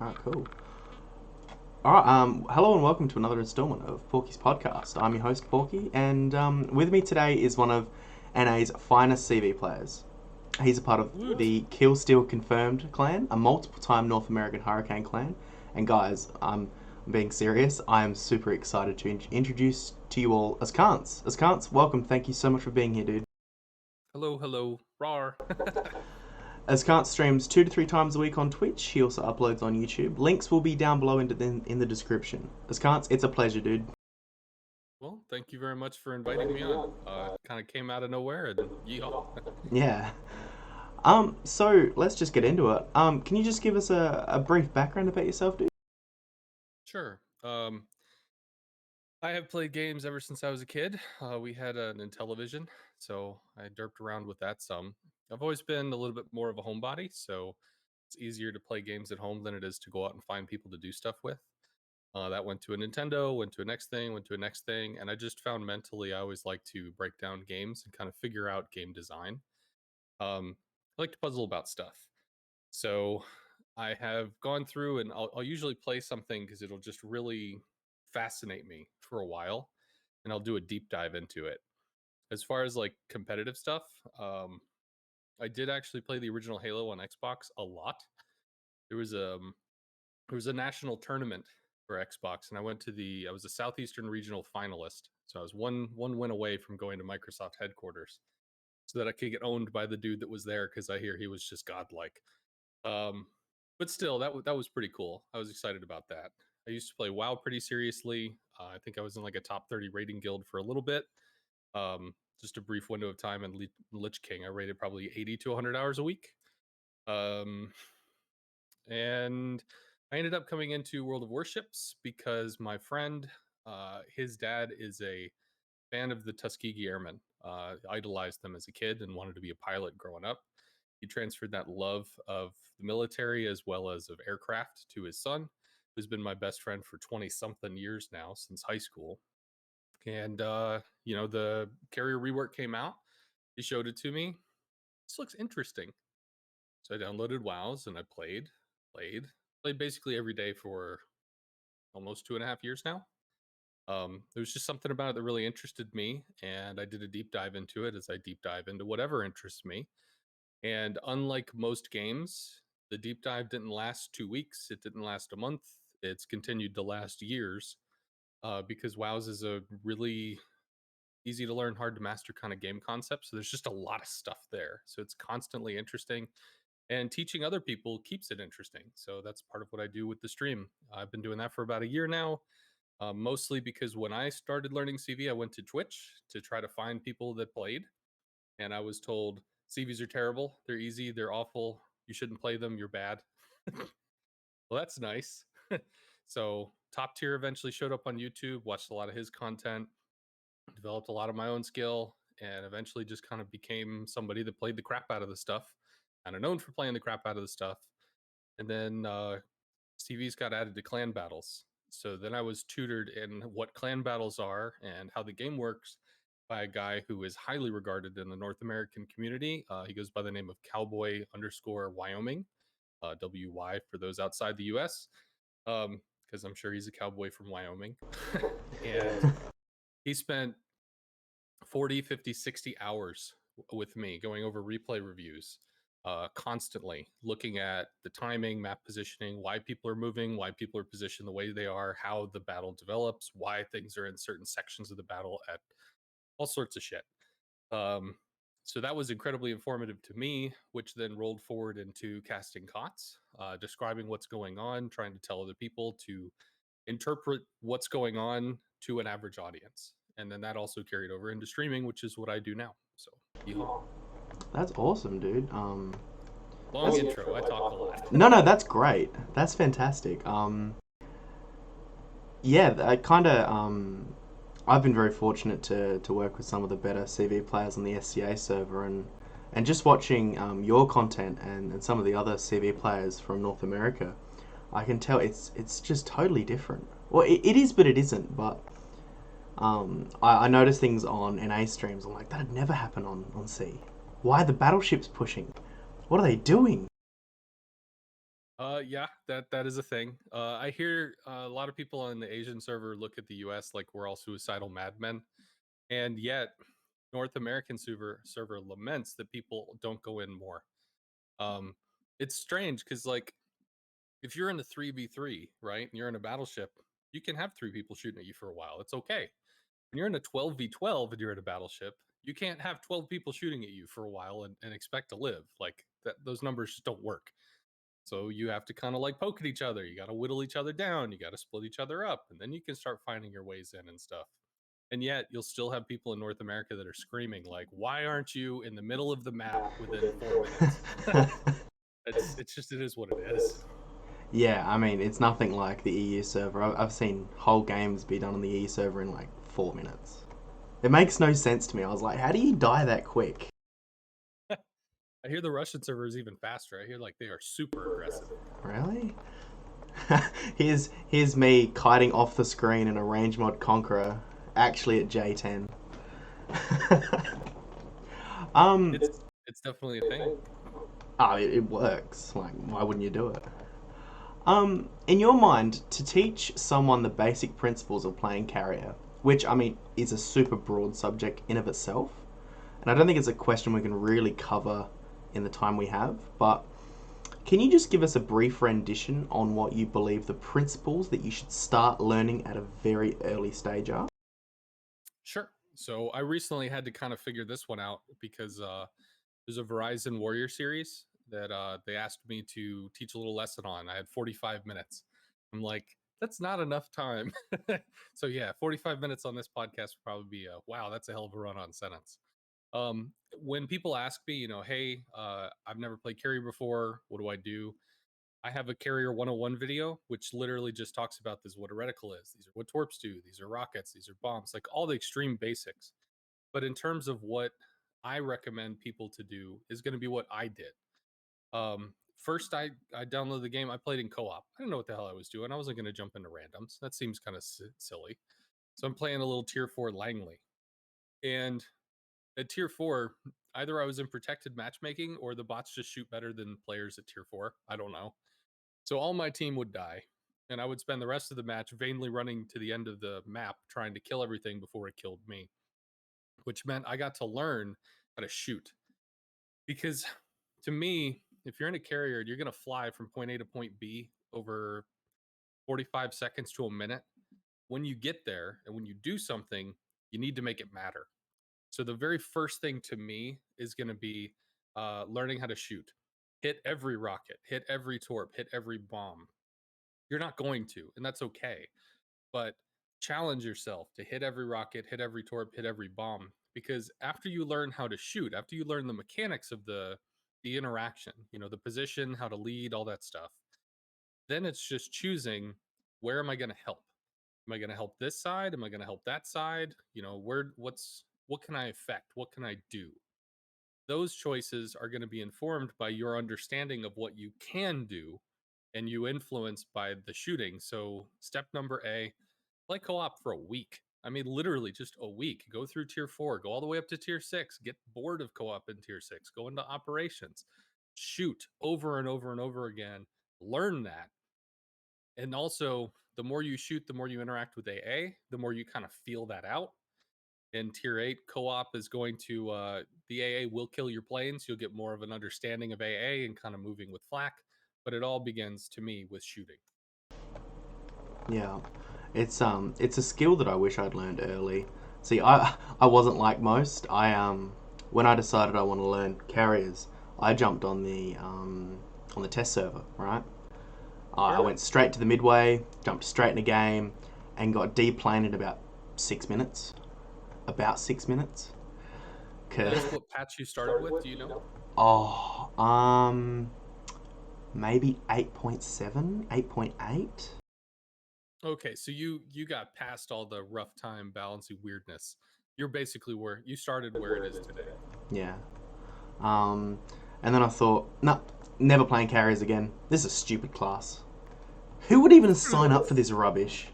Alright, cool. Alright, hello and welcome to another installment of Porky's podcast. I'm your host, Porky, and with me today is one of NA's finest CV players. He's a part of the Kill Steal Confirmed clan, a multiple-time North American Hurricane clan. And guys, I'm being serious. I am super excited to introduce to you all Ahskance. Ahskance, welcome. Thank you so much for being here, dude. Hello, rar. Ahskance streams 2 to 3 times a week on Twitch. He also uploads on YouTube. Links will be down below in the description. Ahskance, it's a pleasure, dude. Well, thank you very much for inviting me on. Kind of came out of nowhere and yeehaw. Yeah. So let's just get into it. Can you just give us a brief background about yourself, dude? Sure. I have played games ever since I was a kid. We had an Intellivision, so I derped around with that some. I've always been a little bit more of a homebody, so it's easier to play games at home than it is to go out and find people to do stuff with. That went to a Nintendo, went to a next thing, went to a next thing, and I just found mentally I always like to break down games and kind of figure out game design. I like to puzzle about stuff. So I have gone through and I'll usually play something because it'll just really fascinate me for a while, and I'll do a deep dive into it. As far as like competitive stuff, I did actually play the original Halo on Xbox a lot. There was a national tournament for Xbox, and I was a Southeastern Regional finalist, so I was one win away from going to Microsoft headquarters, so that I could get owned by the dude that was there because I hear he was just godlike. Um, but still, that was pretty cool. I was excited about that. I used to play WoW pretty seriously. I think I was in like a top 30 rating guild for a little bit. Just a brief window of time, and Lich King, I rated probably 80 to 100 hours a week. Um, and I ended up coming into World of Warships because my friend, his dad is a fan of the Tuskegee Airmen. Idolized them as a kid and wanted to be a pilot growing up. He transferred that love of the military as well as of aircraft to his son, who's been my best friend for 20 something years now, since high school. And, the carrier rework came out. He showed it to me. This looks interesting. So I downloaded WoWs and I played basically every day for almost 2.5 years now. There was just something about it that really interested me, and I did a deep dive into it as I deep dive into whatever interests me. And unlike most games, the deep dive didn't last 2 weeks. It didn't last a month. It's continued to last years, because WoWs is a really easy to learn, hard to master kind of game concept. So there's just a lot of stuff there. So it's constantly interesting, and teaching other people keeps it interesting. So that's part of what I do with the stream. I've been doing that for about a year now. Mostly because when I started learning CV, I went to Twitch to try to find people that played, and I was told CVs are terrible, they're easy, they're awful, you shouldn't play them, you're bad. Well, that's nice. So Top Tier eventually showed up on YouTube, watched a lot of his content, developed a lot of my own skill, and eventually just kind of became somebody that played the crap out of the stuff, kind of known for playing the crap out of the stuff. And then CVs got added to clan battles. So then I was tutored in what clan battles are and how the game works by a guy who is highly regarded in the North American community. He goes by the name of Cowboy_Wyoming, WY for those outside the US, because I'm sure he's a cowboy from Wyoming. And he spent 40, 50, 60 hours with me going over replay reviews, constantly looking at the timing, map positioning, why people are moving, why people are positioned the way they are, how the battle develops, why things are in certain sections of the battle, at all sorts of shit. So that was incredibly informative to me, which then rolled forward into casting COTS, describing what's going on, trying to tell other people to interpret what's going on to an average audience. And then that also carried over into streaming, which is what I do now. So, yeehaw. That's awesome, dude. Long intro. I talk a lot. No, that's great. That's fantastic. Yeah, I kind of I've been very fortunate to work with some of the better CV players on the SCA server, and just watching your content and some of the other CV players from North America, I can tell it's just totally different. Well, it is, but it isn't. But I notice things on NA streams. I'm like, that'd never happen on C. Why are the battleships pushing? What are they doing? Yeah, that is a thing. I hear a lot of people on the Asian server look at the U.S. like we're all suicidal madmen, and yet North American server laments that people don't go in more. Um, it's strange because like if you're in a 3v3, right, and you're in a battleship, you can have three people shooting at you for a while. It's okay. When you're in a 12v12 and you're in a battleship, you can't have 12 people shooting at you for a while and expect to live. Like that, those numbers just don't work. So you have to kind of like poke at each other. You got to whittle each other down. You got to split each other up, and then you can start finding your ways in and stuff. And yet, you'll still have people in North America that are screaming like, "Why aren't you in the middle of the map within 4 minutes?" It's just it is what it is. Yeah, I mean, it's nothing like the EU server. I've seen whole games be done on the EU server in like 4 minutes. It makes no sense to me. I was like, how do you die that quick? I hear the Russian server is even faster. I hear like they are super aggressive. Really? here's me kiting off the screen in a range mod Conqueror, actually at J10. um, It's definitely a thing. it works. Like, why wouldn't you do it? In your mind, to teach someone the basic principles of playing carrier, which I mean is a super broad subject in of itself, and I don't think it's a question we can really cover in the time we have, but can you just give us a brief rendition on what you believe the principles that you should start learning at a very early stage are? Sure. So I recently had to kind of figure this one out because there's a Verizon Warrior series that they asked me to teach a little lesson on. I had 45 minutes. I'm like, that's not enough time. So yeah, 45 minutes on this podcast would probably be a wow, that's a hell of a run on sentence. When people ask me, hey, I've never played carrier before. What do I do? I have a Carrier 101 video, which literally just talks about this: what a reticle is. These are what torps do. These are rockets. These are bombs. Like all the extreme basics. But in terms of what I recommend people to do is going to be what I did. First, I downloaded the game. I played in co-op. I didn't know what the hell I was doing. I wasn't going to jump into randoms. That seems kind of silly. So I'm playing a little tier 4 Langley. And at tier 4, either I was in protected matchmaking or the bots just shoot better than players at tier 4. I don't know. So all my team would die, and I would spend the rest of the match vainly running to the end of the map trying to kill everything before it killed me, which meant I got to learn how to shoot. Because to me, if you're in a carrier, you're going to fly from point A to point B over 45 seconds to a minute. When you get there and when you do something, you need to make it matter. So the very first thing to me is going to be learning how to shoot. Hit every rocket, hit every torp, hit every bomb. You're not going to, and that's okay. But challenge yourself to hit every rocket, hit every torp, hit every bomb. Because after you learn how to shoot, after you learn the mechanics of the interaction, the position, how to lead, all that stuff, then it's just choosing where am I going to help? Am I going to help this side? Am I going to help that side? What can I affect? What can I do? Those choices are going to be informed by your understanding of what you can do and you influenced by the shooting. So, step number A, play co op for a week. I mean, literally just a week. Go through tier 4, go all the way up to tier 6, get bored of co op in tier 6, go into operations, shoot over and over and over again, learn that. And also, the more you shoot, the more you interact with AA, the more you kind of feel that out. In tier 8, co-op is going to the AA will kill your planes. You'll get more of an understanding of AA and kind of moving with flak, but it all begins to me with shooting. Yeah, it's a skill that I wish I'd learned early. See, I wasn't like most. When I decided I want to learn carriers, I jumped on the test server, right? I Sure. went straight to the midway, jumped straight in a game, and got deplaned in about 6 minutes. About 6 minutes. May I Cause ask what patch you started with? Do you know? oh, maybe 8.7, 8.8. Okay, so you got past all the rough time balancing weirdness. You're basically where you started where it is today. Yeah. Um, and then I thought, no, never playing carriers again. This is a stupid class. Who would even sign up for this rubbish?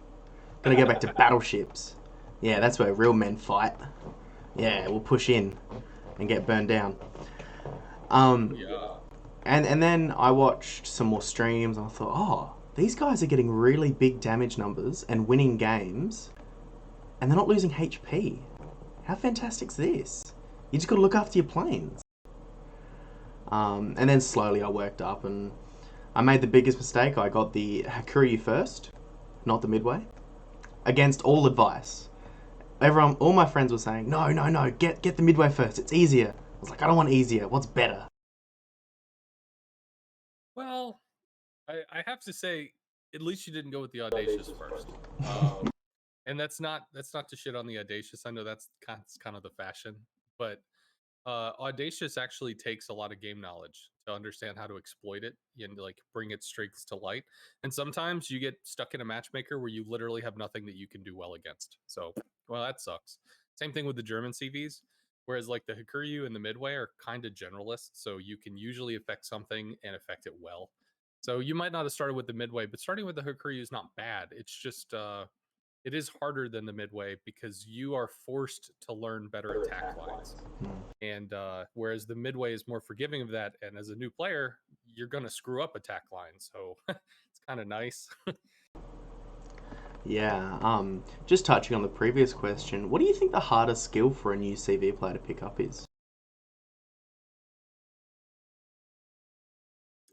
Gonna go back to battleships. Yeah, that's where real men fight. Yeah, we'll push in and get burned down. Um, Yeah. And then I watched some more streams and I thought, oh, these guys are getting really big damage numbers and winning games, and they're not losing HP. How fantastic's this? You just got to look after your planes. And then slowly I worked up and I made the biggest mistake. I got the Hakuryu first, not the Midway, against all advice. Everyone, all my friends were saying, no, no, no, get the Midway first. It's easier. I was like, I don't want easier. What's better? Well, I have to say, at least you didn't go with the audacious first. And that's not to shit on the audacious. I know that's kind of the fashion, but audacious actually takes a lot of game knowledge to understand how to exploit it and like bring its strengths to light. And sometimes you get stuck in a matchmaker where you literally have nothing that you can do well against. So, well, that sucks. Same thing with the German CVs. Whereas like the Hakuryu and the Midway are kind of generalists, so you can usually affect something and affect it well. So you might not have started with the Midway, but starting with the Hakuryu is not bad. It's just it is harder than the Midway because you are forced to learn better attack lines. And whereas the Midway is more forgiving of that, and as a new player, you're gonna screw up attack lines, so it's kind of nice. Yeah, just touching on the previous question, what do you think the hardest skill for a new CV player to pick up is?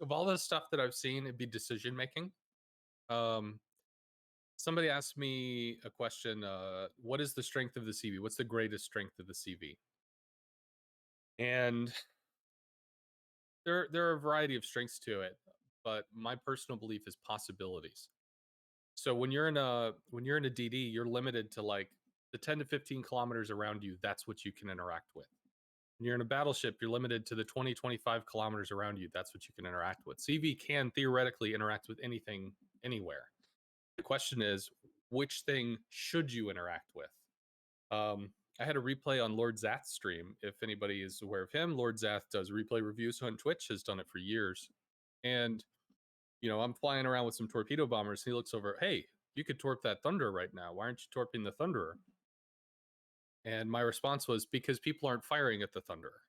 Of all the stuff that I've seen, it'd be decision making. Um, Somebody asked me a question: "What is the strength of the CV? What's the greatest strength of the CV?" And there are a variety of strengths to it, but my personal belief is possibilities. So when you're in a DD, you're limited to like the 10 to 15 kilometers around you. That's what you can interact with. When you're in a battleship, you're limited to the 20, 25 kilometers around you. That's what you can interact with. CV can theoretically interact with anything, anywhere. The question is, which thing should you interact with? I had a replay on Lord Zath's stream. If anybody is aware of him, Lord Zath does replay reviews on Twitch, has done it for years. And I'm flying around with some torpedo bombers. And he looks over, hey, you could torp that Thunderer right now. Why aren't you torping the Thunderer? And my response was, because people aren't firing at the Thunderer.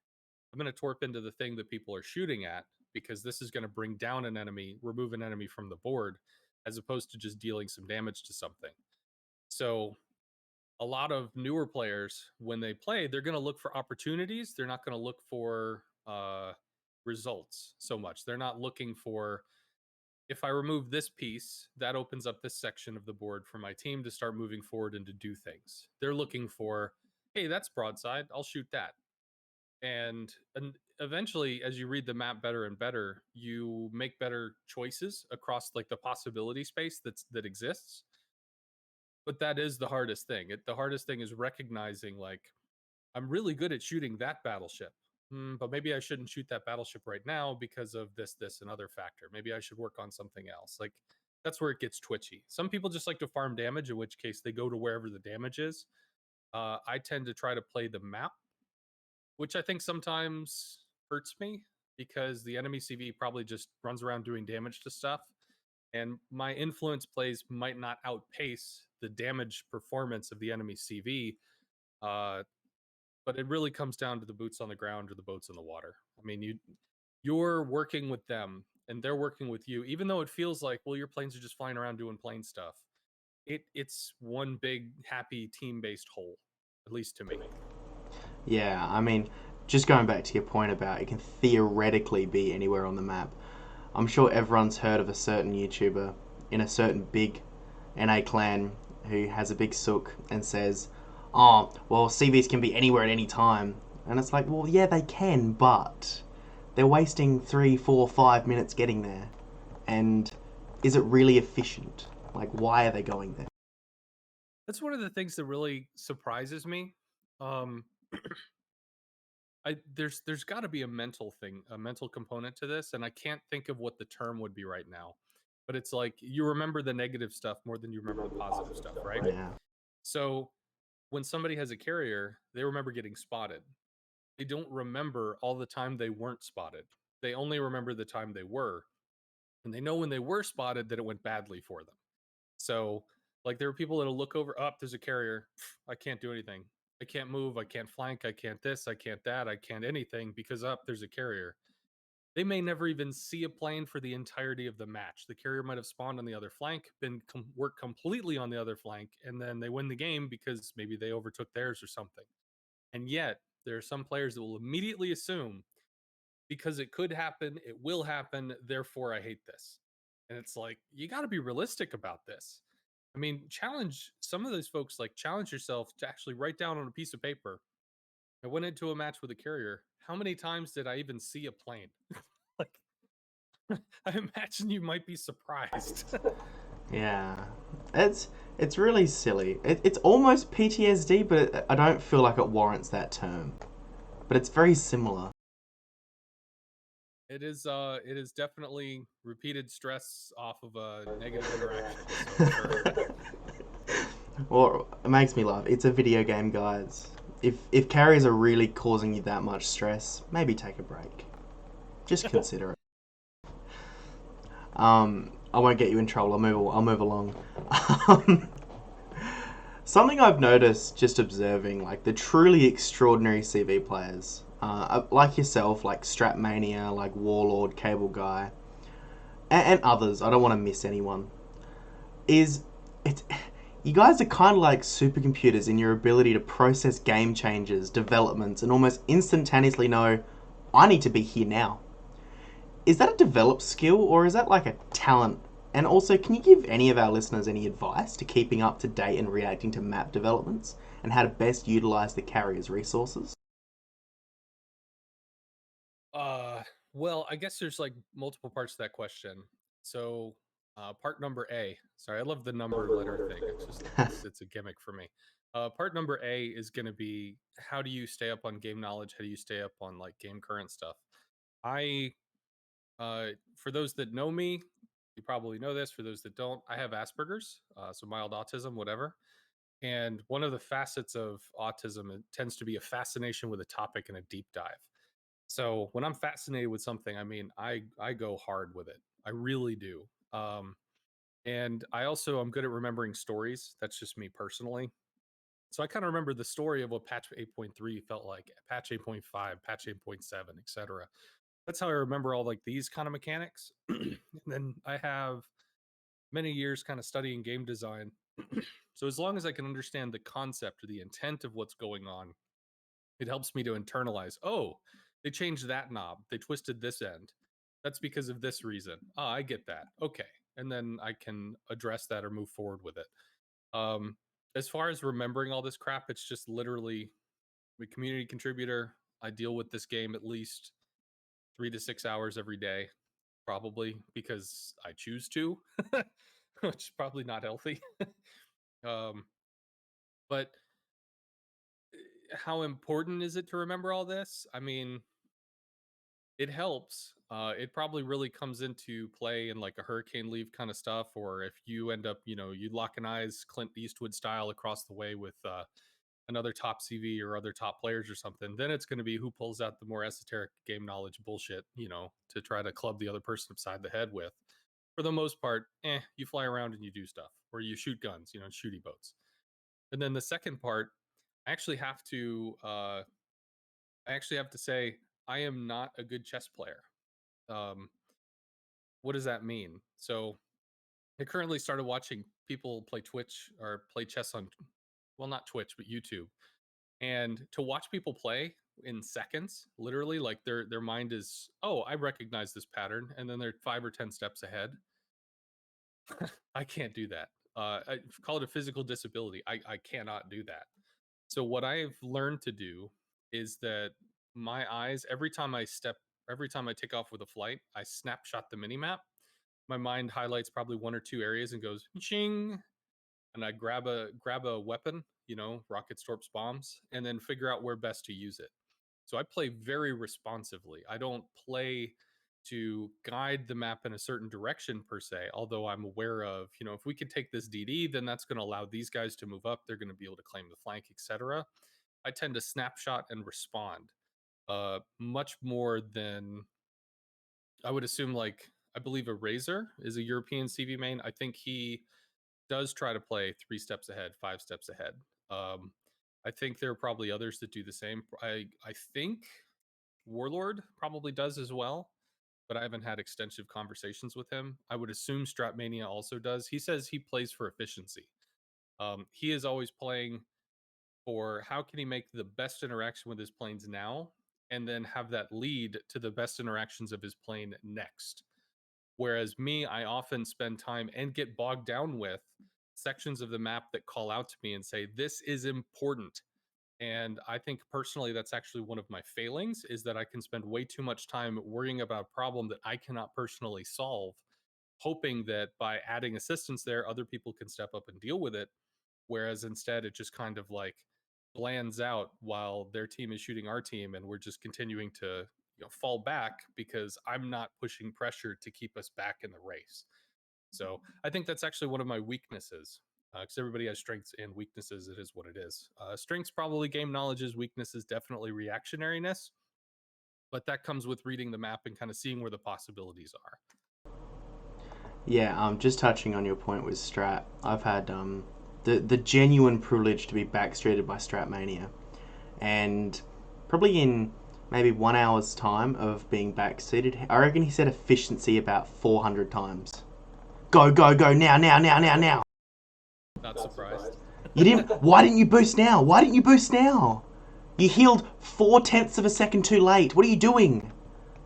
I'm going to torp into the thing that people are shooting at because this is going to bring down an enemy, remove an enemy from the board, as opposed to just dealing some damage to something. So a lot of newer players, when they play, they're going to look for opportunities. They're not going to look for results so much. They're not looking for, if I remove this piece, that opens up this section of the board for my team to start moving forward and to do things. They're looking for, hey, that's broadside. I'll shoot that. And eventually, as you read the map better and better, you make better choices across like the possibility space that exists. But that is the hardest thing. The hardest thing is recognizing like I'm really good at shooting that battleship. But maybe I shouldn't shoot that battleship right now because of this, and other factor. Maybe I should work on something else. Like that's where it gets twitchy. Some people just like to farm damage, in which case they go to wherever the damage is. I tend to try to play the map, which I think sometimes hurts me because the enemy CV probably just runs around doing damage to stuff. And my influence plays might not outpace the damage performance of the enemy CV. Uh, but it really comes down to the boots on the ground or the boats in the water. I mean, you're working with them and they're working with you, even though it feels like, well, your planes are just flying around doing plane stuff. It's one big happy team based whole, at least to me. Yeah, I mean, just going back to your point about it can theoretically be anywhere on the map. I'm sure everyone's heard of a certain YouTuber in a certain big NA clan who has a big sook and says, oh, well, CVs can be anywhere at any time. And it's like, well, yeah, they can, but they're wasting 3, 4, 5 minutes getting there. And is it really efficient? Like, why are they going there? That's one of the things that really surprises me. Um, there's got to be a mental thing, a mental component to this, and I can't think of what the term would be right now. But it's like you remember the negative stuff more than you remember the positive stuff, right? Yeah. So when somebody has a carrier, they remember getting spotted. They don't remember all the time they weren't spotted. They only remember the time they were. And they know when they were spotted that it went badly for them. So, like, there are people that'll look over, up, there's a carrier. I can't do anything. I can't move. I can't flank. I can't this. I can't that. I can't anything because up, there's a carrier. They may never even see a plane for the entirety of the match. The carrier might have spawned on the other flank, worked completely on the other flank, and then they win the game because maybe they overtook theirs or something. And yet, there are some players that will immediately assume because it could happen, it will happen, therefore I hate this. And it's like, you got to be realistic about this. I mean, challenge some of those folks, like challenge yourself to actually write down on a piece of paper. I went into a match with a carrier. How many times did I even see a plane? Like, I imagine you might be surprised. Yeah, it's it's really silly. It's almost PTSD, but I don't feel like it warrants that term. But it's very similar. It is definitely repeated stress off of a negative interaction. So sure. Or it makes me laugh. It's a video game, guys. If carriers are really causing you that much stress, maybe take a break. Just consider it. I won't get you in trouble. I'll move along. Um, Something I've noticed just observing, like the truly extraordinary CV players, like yourself, like Stratmania, like Warlord, Cable Guy, and others. I don't want to miss anyone. Is it's you guys are kind of like supercomputers in your ability to process game changes, developments, and almost instantaneously know I need to be here now. Is that a developed skill or is that like a talent? And also, can you give any of our listeners any advice to keeping up to date and reacting to map developments and how to best utilize the carrier's resources? Uh, well, I guess there's like multiple parts to that question. So, part number A. Sorry, I love the number letter thing. It's just it's a gimmick for me. Part number A is going to be how do you stay up on game knowledge? How do you stay up on like game current stuff? I for those that know me, you probably know this. For those that don't, I have Asperger's, so mild autism, whatever. And one of the facets of autism, it tends to be a fascination with a topic and a deep dive. So when I'm fascinated with something, I mean, I go hard with it. I really do. And I also I'm good at remembering stories. That's just me personally. So I kind of remember the story of what patch 8.3 felt like, patch 8.5, patch 8.7, etc. That's how I remember all like these kind of mechanics. And then I have many years kind of studying game design. So as long as I can understand the concept or the intent of what's going on, it helps me to internalize, oh, they changed that knob, they twisted this end, that's because of this reason. Ah, I get that, okay. And then I can address that or move forward with it. um as far as remembering all this crap, it's just literally a community contributor. I deal with this game at least 3 to 6 hours every day, probably because I choose to, which is probably not healthy. um but how important is it to remember all this? I mean, it helps. It probably really comes into play in like a hurricane leave kind of stuff, or if you end up, you lock an eyes Clint Eastwood style across the way with another top CV or other top players or something, then it's going to be who pulls out the more esoteric game knowledge bullshit, to try to club the other person upside the head with. For the most part, you fly around and you do stuff, or you shoot guns, shooty boats. And then the second part, I actually have to, uh, I actually have to say, I am not a good chess player. Um, what does that mean? So I currently started watching people play Twitch or play chess on, well, not Twitch, but YouTube. And to watch people play in seconds, literally, like their mind is, oh, I recognize this pattern, and then they're 5 or 10 steps ahead. I can't do that. I call it a physical disability. I cannot do that. So what I've learned to do is that my eyes, every time I take off with a flight, I snapshot the mini map. My mind highlights probably one or two areas and goes ching, and I grab a weapon, rocket storps bombs, and then figure out where best to use it. So I play very responsively. I don't play to guide the map in a certain direction per se, although I'm aware of, if we can take this DD, then that's going to allow these guys to move up. They're going to be able to claim the flank, etc. I tend to snapshot and respond much more than I would assume. Like, I believe a Razor is a European CV main. I think he does try to play 3 steps ahead, 5 steps ahead. Um, I think there are probably others that do the same. I think Warlord probably does as well. but I haven't had extensive conversations with him. I would assume Stratmania also does. He says he plays for efficiency. He is always playing for how can he make the best interaction with his planes now, and then have that lead to the best interactions of his plane next. Whereas me, I often spend time and get bogged down with sections of the map that call out to me and say, this is important. And I think personally, that's actually one of my failings is that I can spend way too much time worrying about a problem that I cannot personally solve, hoping that by adding assistance there, other people can step up and deal with it. Whereas instead, it just kind of like blands out while their team is shooting our team, and we're just continuing to fall back because I'm not pushing pressure to keep us back in the race. So I think that's actually one of my weaknesses because everybody has strengths and weaknesses. It is what it is. Strengths probably game knowledges, weaknesses definitely reactionariness, but that comes with reading the map and kind of seeing where the possibilities are. Yeah, just touching on your point with Strat, I've had the genuine privilege to be backstreeted by Stratmania, and probably in maybe 1 hour's time of being backseated, I reckon he said efficiency about 400 times. Go, go, go, now, now, now, now, now. Not surprised. You didn't. Why didn't you boost now? Why didn't you boost now? You healed 4/10 of a second too late. What are you doing?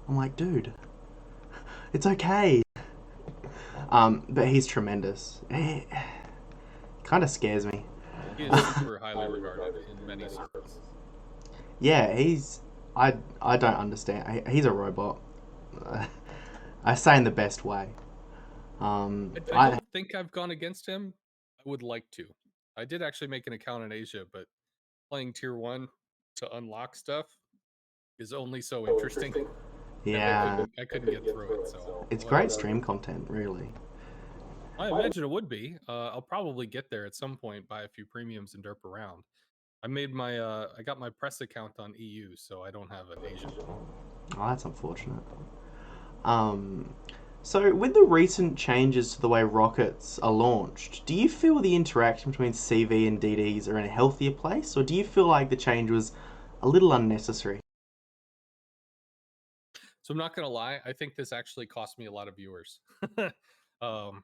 I'm like, dude, it's okay. But he's tremendous. Kind of scares me. He is super highly regarded in many circles. Yeah, he's. I don't understand. He's a robot. I say in the best way. I don't think I've gone against him. I would like to. I did actually make an account in Asia, but playing tier 1 to unlock stuff is only so interesting. And Yeah, I couldn't get through it, so it's whatever. great stream content, really. I imagine it would be. I'll probably get there at some point, buy a few premiums and derp around. I got my press account on EU, so I don't have an Asian one. Oh, that's unfortunate. Um, so, with the recent changes to the way rockets are launched, do you feel the interaction between CV and DDs are in a healthier place, or do you feel like the change was a little unnecessary? So I'm not gonna lie, I think this actually cost me a lot of viewers. um,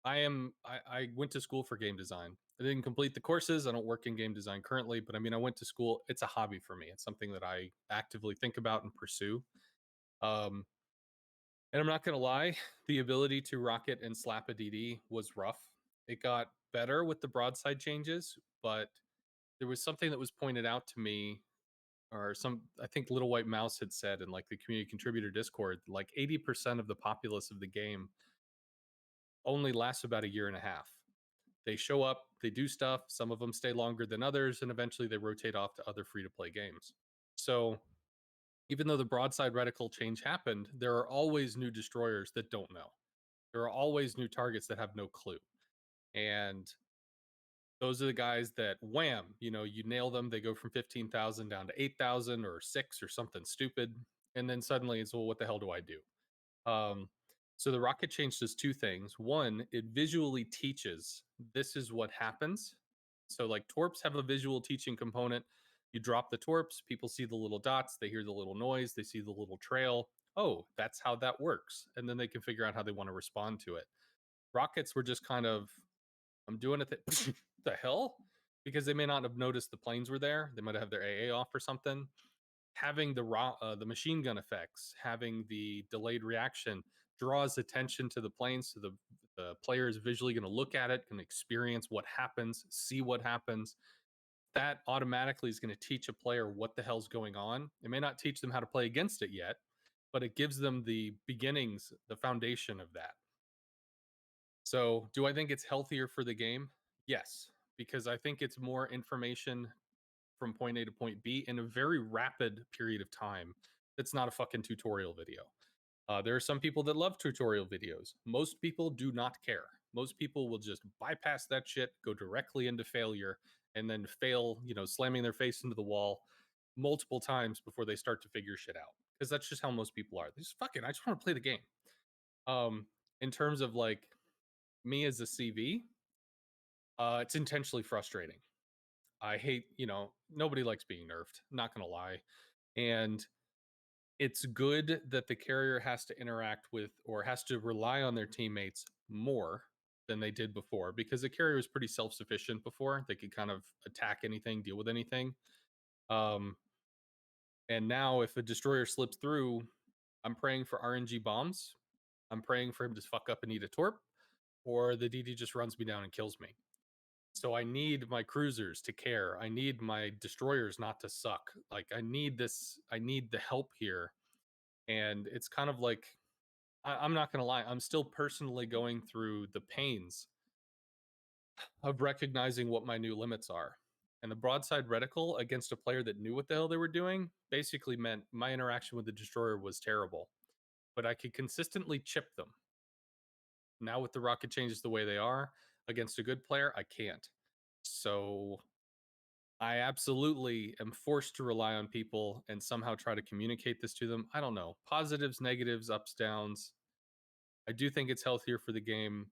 I went to school for game design. I didn't complete the courses. I don't work in game design currently, but I mean, I went to school. It's a hobby for me. It's something that I actively think about and pursue. Um, and I'm not gonna lie, the ability to rocket and slap a DD was rough. It got better with the broadside changes, but there was something that was pointed out to me, or some I think Little White Mouse had said in like the community contributor Discord, like 80% of the populace of the game only lasts about a year and a half. They show up, they do stuff, some of them stay longer than others, and eventually they rotate off to other free to play games. So even though the broadside reticle change happened, there are always new destroyers that don't know. There are always new targets that have no clue. And those are the guys that wham, you nail them, they go from 15,000 down to 8,000 or 6 or something stupid. And then suddenly it's, well, what the hell do I do? Um, so the rocket change does two things. One, it visually teaches this is what happens. So like torps have a visual teaching component. You drop the torps, people see the little dots, they hear the little noise, they see the little trail. Oh, that's how that works. And then they can figure out how they want to respond to it. Rockets were just kind of, I'm doing it. The hell? Because they may not have noticed the planes were there. They might have their AA off or something. Having the machine gun effects, having the delayed reaction draws attention to the planes. So the player is visually going to look at it, can experience what happens, see what happens. That automatically is going to teach a player what the hell's going on. It may not teach them how to play against it yet, but it gives them the beginnings, the foundation of that. So, do I think it's healthier for the game? Yes, because I think it's more information from point A to point B in a very rapid period of time. It's not a fucking tutorial video. There are some people that love tutorial videos. Most people do not care. Most people will just bypass that shit, go directly into failure, and then fail, slamming their face into the wall multiple times before they start to figure shit out. Because that's just how most people are. They just fucking, I just want to play the game. In terms of like me as a CV, it's intentionally frustrating. I hate, nobody likes being nerfed, not gonna lie. And it's good that the carrier has to interact with or has to rely on their teammates more than they did before, because the carrier was pretty self-sufficient before. They could kind of attack anything, deal with anything. Um, and now if a destroyer slips through, I'm praying for RNG bombs. I'm praying for him to fuck up and eat a torp, or the DD just runs me down and kills me. So I need my cruisers to care. I need my destroyers not to suck. Like I need this. I need the help here. And it's kind of like I'm not gonna lie. I'm still personally going through the pains of recognizing what my new limits are. And the broadside reticle against a player that knew what the hell they were doing basically meant my interaction with the destroyer was terrible, but I could consistently chip them. Now with the rocket changes the way they are against a good player, I can't. So I absolutely am forced to rely on people and somehow try to communicate this to them. I don't know. Positives, negatives, ups, downs. I do think it's healthier for the game.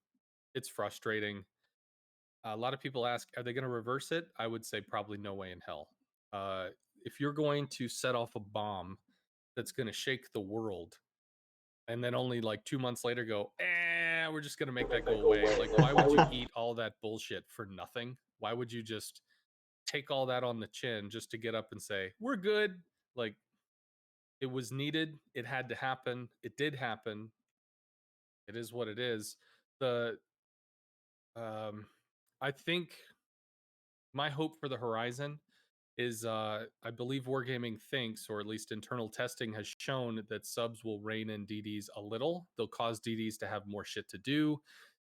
It's frustrating. A lot of people ask, are they going to reverse it? I would say probably no way in hell. Uh, if you're going to set off a bomb that's going to shake the world and then only like 2 months later go, we're just going to make that go away. Like, why would you eat all that bullshit for nothing? Why would you just take all that on the chin just to get up and say, we're good? Like, it was needed. It had to happen. It did happen. It is what it is. The, I think my hope for the horizon is I believe Wargaming thinks, or at least internal testing has shown, that subs will rein in DDs a little. They'll cause DDs to have more shit to do.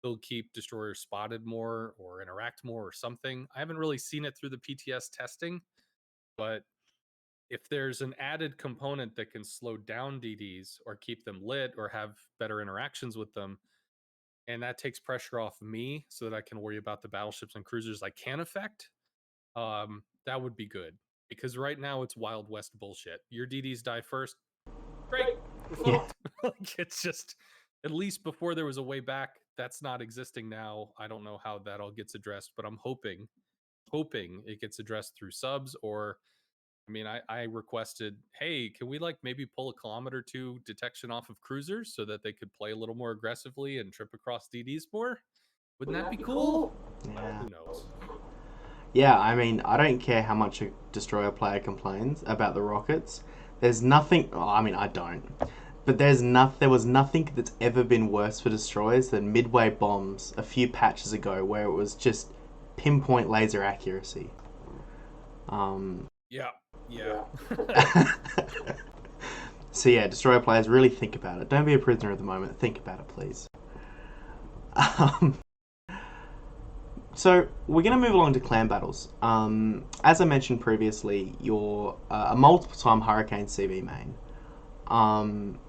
They'll keep destroyers spotted more or interact more or something. I haven't really seen it through the PTS testing, but if there's an added component that can slow down DDs or keep them lit or have better interactions with them, and that takes pressure off me so that I can worry about the battleships and cruisers I can affect, that would be good. Because right now it's Wild West bullshit. Your DDs die first, great, we're Yeah. fucked. Like it's just, at least before there was a way back, that's not existing now. I don't know how that all gets addressed, but I'm hoping it gets addressed through subs. Or I mean, I requested, hey, can we like maybe pull a kilometer two detection off of cruisers so that they could play a little more aggressively and trip across DDs more? Wouldn't that be cool? Yeah. Who knows? Yeah, I mean, I don't care how much a destroyer player complains about the rockets. There's nothing. Oh, I mean, I don't. But there was nothing that's ever been worse for destroyers than midway bombs a few patches ago, where it was just pinpoint laser accuracy. Um, Yeah, yeah. so yeah, destroyer players, really think about it. Don't be a prisoner at the moment. Think about it, please. Um, So we're going to move along to clan battles. As I mentioned previously, you're a multiple-time Hurricane CV main. Um,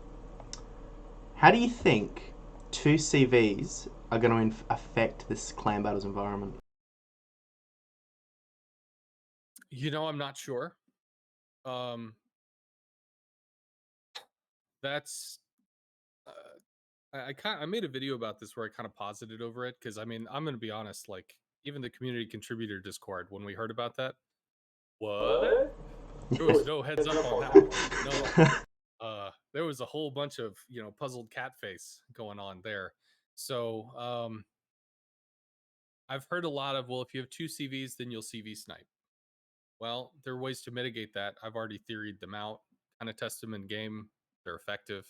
how do you think two CVs are going to affect this clan battles environment? I'm not sure. Um, that's I made a video about this where I kind of posited over it, because I mean I'm gonna be honest, like even the community contributor Discord, when we heard about that, what? There was no heads up on that one. No, there was a whole bunch of puzzled cat face going on there. So I've heard a lot of, well, if you have two CVs, then you'll CV snipe. Well, there are ways to mitigate that. I've already theoried them out, kind of test them in game. They're effective.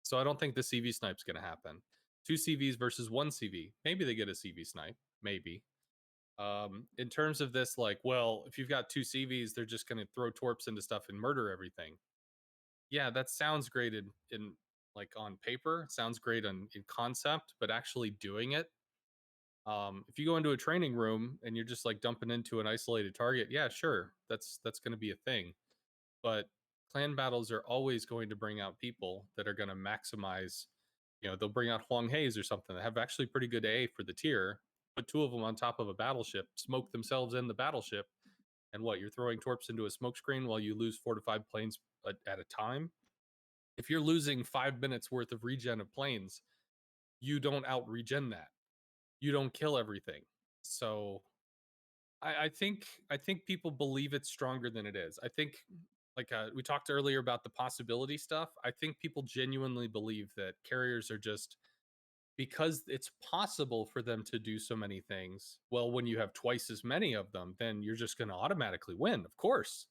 So I don't think the CV snipe's going to happen. Two CVs versus one CV. Maybe they get a CV snipe. Maybe. In terms of this, like, well, if you've got two CVs, they're just going to throw torps into stuff and murder everything. Yeah, that sounds great in like on paper. It sounds great in concept, but actually doing it, if you go into a training room and you're just like dumping into an isolated target, yeah, sure, that's going to be a thing. But clan battles are always going to bring out people that are going to maximize. They'll bring out Huang Haze or something that have actually pretty good A for the tier, put two of them on top of a battleship, smoke themselves in the battleship, and what, you're throwing torps into a smoke screen while you lose 4 to 5 planes at a time. If you're losing 5 minutes worth of regen of planes, you don't out regen that. You don't kill everything. So I think people believe it's stronger than it is. I think like we talked earlier about the possibility stuff. I think people genuinely believe that carriers are just, because it's possible for them to do so many things. Well, when you have twice as many of them, then you're just going to automatically win. Of course.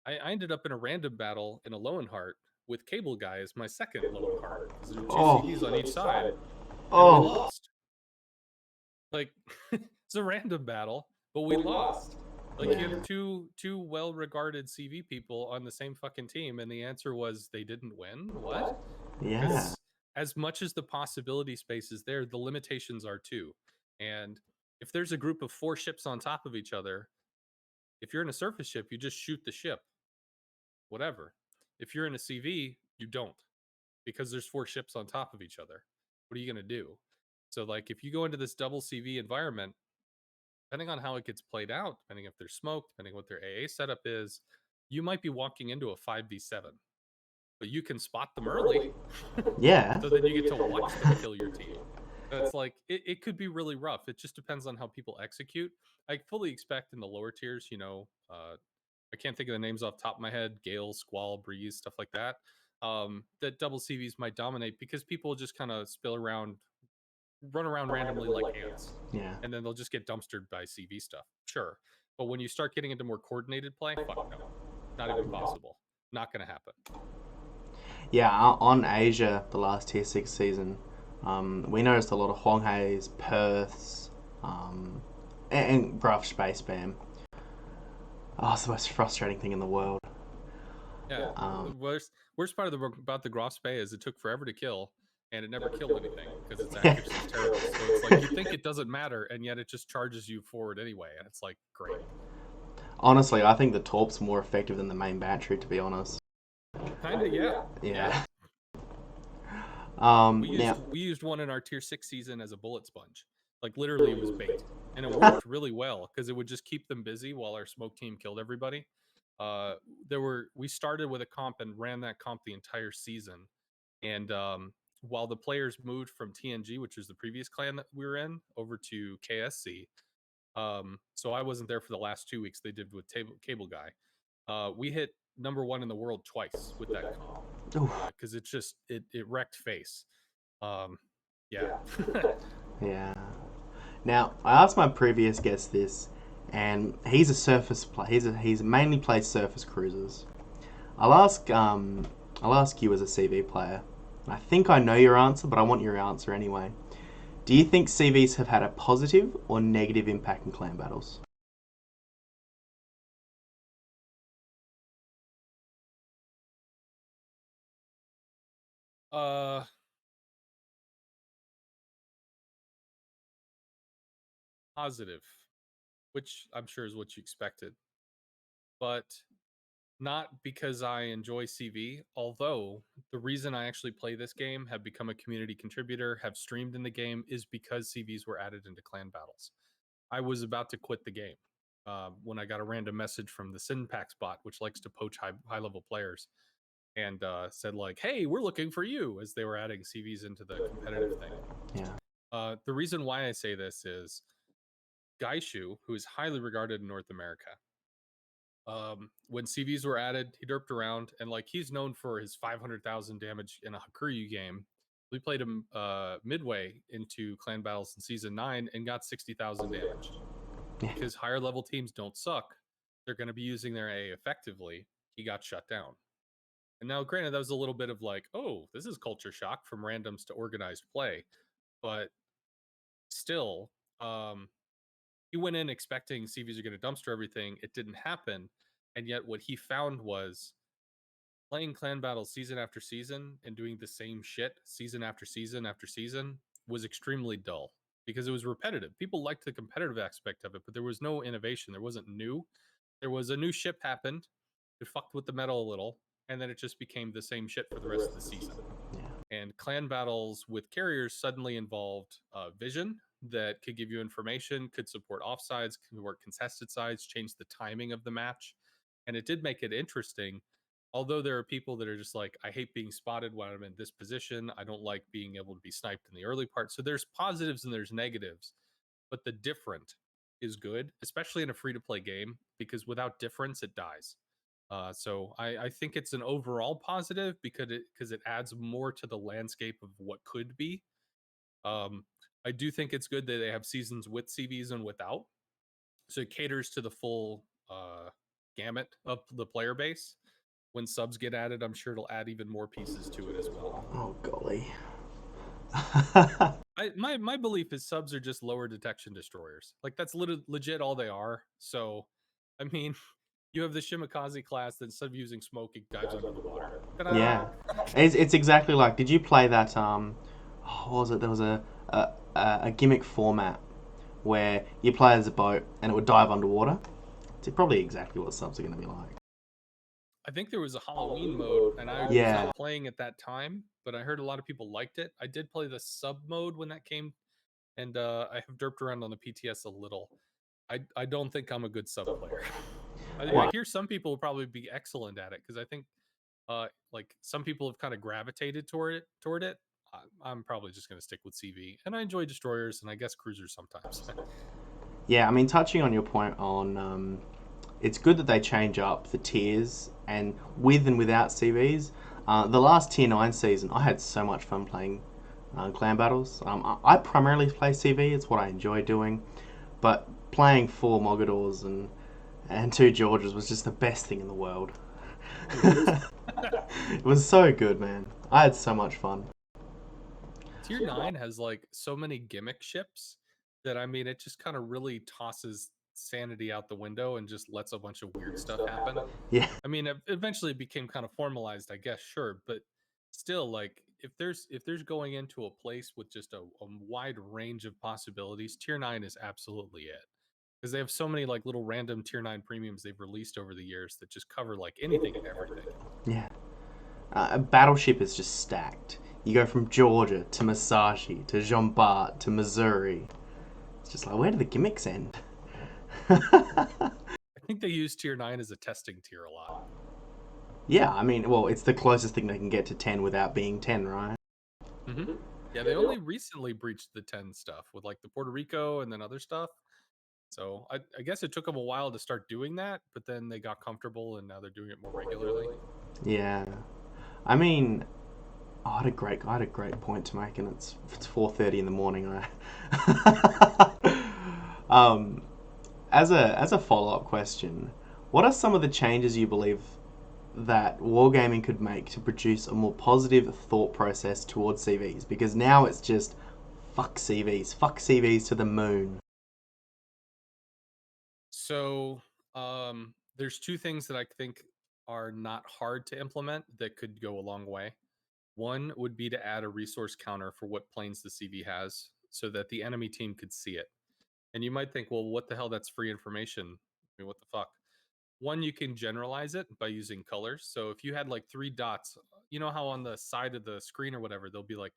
I ended up in a random battle in a Lowenheart with Cable Guy as my second Lowenheart because there were two Oh, CVs on each side, and we oh, lost. Like, it's a random battle, but we lost. Like, you yeah, have two well regarded CV people on the same fucking team, and the answer was they didn't win. What? yeah, Because as much as the possibility space is there, the limitations are too. And if there's a group of 4 ships on top of each other, if you're in a surface ship, you just shoot the ship, whatever. If you're in a CV, you don't, because there's 4 ships on top of each other. What are you going to do? So, like, if you go into this double CV environment, depending on how it gets played out, depending if there's smoke, depending what their AA setup is, you might be walking into a 5v7, but you can spot them early. yeah. So then you get to watch them kill your team. That's like, it could be really rough. It just depends on how people execute. I fully expect in the lower tiers, I can't think of the names off the top of my head, Gale, Squall, Breeze, stuff like that. That double CVs might dominate because people just kind of spill around, run around randomly like ants, Yeah. and then they'll just get dumpstered by CV stuff. Sure. But when you start getting into more coordinated play, fuck no. Not even possible. Not going to happen. Yeah, on Asia, the last Tier 6 season, we noticed a lot of Honghaes, Perths, and rough space spam. Oh, it's the most frustrating thing in the world. Yeah. The Um, worst part about the Gross Bay is it took forever to kill, and it never killed anything because its yeah. accuracy is terrible. So it's like you think it doesn't matter, and yet it just charges you forward anyway, and it's like great. Honestly, I think the Torp's more effective than the main battery, to be honest. Kinda, yeah, yeah. Yeah. We Now, used one in our tier 6 season as a bullet sponge. Like literally, it was bait, and it worked really well because it would just keep them busy while our smoke team killed everybody. We started with a comp and ran that comp the entire season, and while the players moved from TNG, which was the previous clan that we were in, over to KSC, so I wasn't there for the last 2 weeks. They did with Cable Guy. We hit #1 in the world twice with that comp oof, because it wrecked face. Um, yeah. yeah. Now, I asked my previous guest this, and he's a surface play. He's mainly plays surface cruisers. I'll ask I'll ask you as a CV player. I think I know your answer, but I want your answer anyway. Do you think CVs have had a positive or negative impact in clan battles? uh, Positive, which I'm sure is what you expected, but not because I enjoy CV. Although the reason I actually play this game, have become a community contributor, have streamed in the game, is because CVs were added into clan battles. I was about to quit the game when I got a random message from the Synpax bot, which likes to poach high level players, and said like, "Hey, we're looking for you," as they were adding CVs into the competitive thing. Yeah. The reason why I say this is Gaishu, who is highly regarded in North America. When CVs were added, he derped around, and like he's known for his 500,000 damage in a Hakuryu game. We played him midway into clan battles in season 9 and got 60,000 damage Yeah. because higher level teams don't suck. They're going to be using their A effectively. He got shut down. And now, granted, that was a little bit of like, oh, this is culture shock from randoms to organized play, but still, he went in expecting CVs are going to dumpster everything. It didn't happen. And yet, what he found was playing clan battles season after season and doing the same shit season after season after season was extremely dull because it was repetitive. People liked the competitive aspect of it, but there was no innovation. There wasn't new. There was a new ship happened. It fucked with the metal a little, and then it just became the same shit for the rest of the season. Yeah. And clan battles with carriers suddenly involved vision that could give you information, could support offsides, could support contested sides, change the timing of the match. And it did make it interesting. Although there are people that are just like, I hate being spotted when I'm in this position. I don't like being able to be sniped in the early part. So there's positives and there's negatives, but the different is good, especially in a free to play game, because without difference, it dies. So I think it's an overall positive because it adds more to the landscape of what could be. Um, I do think it's good that they have seasons with CVs and without, so it caters to the full gamut of the player base. When subs get added, I'm sure it'll add even more pieces to it as well. Oh golly. My belief is subs are just lower detection destroyers. Like that's legit all they are. So, I mean, you have the Shimakaze class that instead of using smoke, it dives under the water. Ta-da! Yeah, it's exactly like. Did you play that? What was it? There was a gimmick format where you play as a boat and it would dive underwater. It's probably exactly what subs are going to be like. I think there was a Halloween mode, and I was Yeah, not playing at that time, but I heard a lot of people liked it. I did play the sub mode when that came, and I have derped around on the PTS a little. I don't think I'm a good sub player. I well, hear some people will probably be excellent at it because I think like some people have kind of gravitated toward it. I'm probably just going to stick with CV, and I enjoy destroyers and I guess cruisers sometimes. yeah. I mean, touching on your point on, it's good that they change up the tiers and with and without CVs. The last tier 9 season, I had so much fun playing clan battles. I primarily play CV. It's what I enjoy doing. But playing 4 Mogadors and 2 Georges was just the best thing in the world. It was so good, man. I had so much fun. Tier 9 has like so many gimmick ships that I mean it just kind of really tosses sanity out the window and just lets a bunch of weird stuff happen. Yeah, I mean, eventually it became kind of formalized, I guess, sure, but still, like, if there's going into a place with just a wide range of possibilities, Tier 9 is absolutely it. Because they have so many like little random Tier 9 premiums they've released over the years that just cover like anything and everything. yeah. A battleship is just stacked. You go from Georgia to Masashi to Jean Bart to Missouri. It's just like, where do the gimmicks end? I think they use Tier 9 as a testing tier a lot. Yeah, I mean, well, it's the closest thing they can get to 10 without being 10, right? Hmm. Yeah, they only recently breached the 10 stuff with like the Puerto Rico and then other stuff. So I guess it took them a while to start doing that, but then they got comfortable and now they're doing it more regularly. Yeah. I mean, I had a great point to make, and it's 4:30 in the morning. um, as a follow up question, what are some of the changes you believe that wargaming could make to produce a more positive thought process towards CVs? Because now it's just fuck CVs to the moon. So there's two things that I think are not hard to implement that could go a long way. One would be to add a resource counter for what planes the CV has so that the enemy team could see it. And you might think, well, what the hell? That's free information. I mean, what the fuck? One, you can generalize it by using colors. So if you had like 3 dots, you know how on the side of the screen or whatever, there'll be like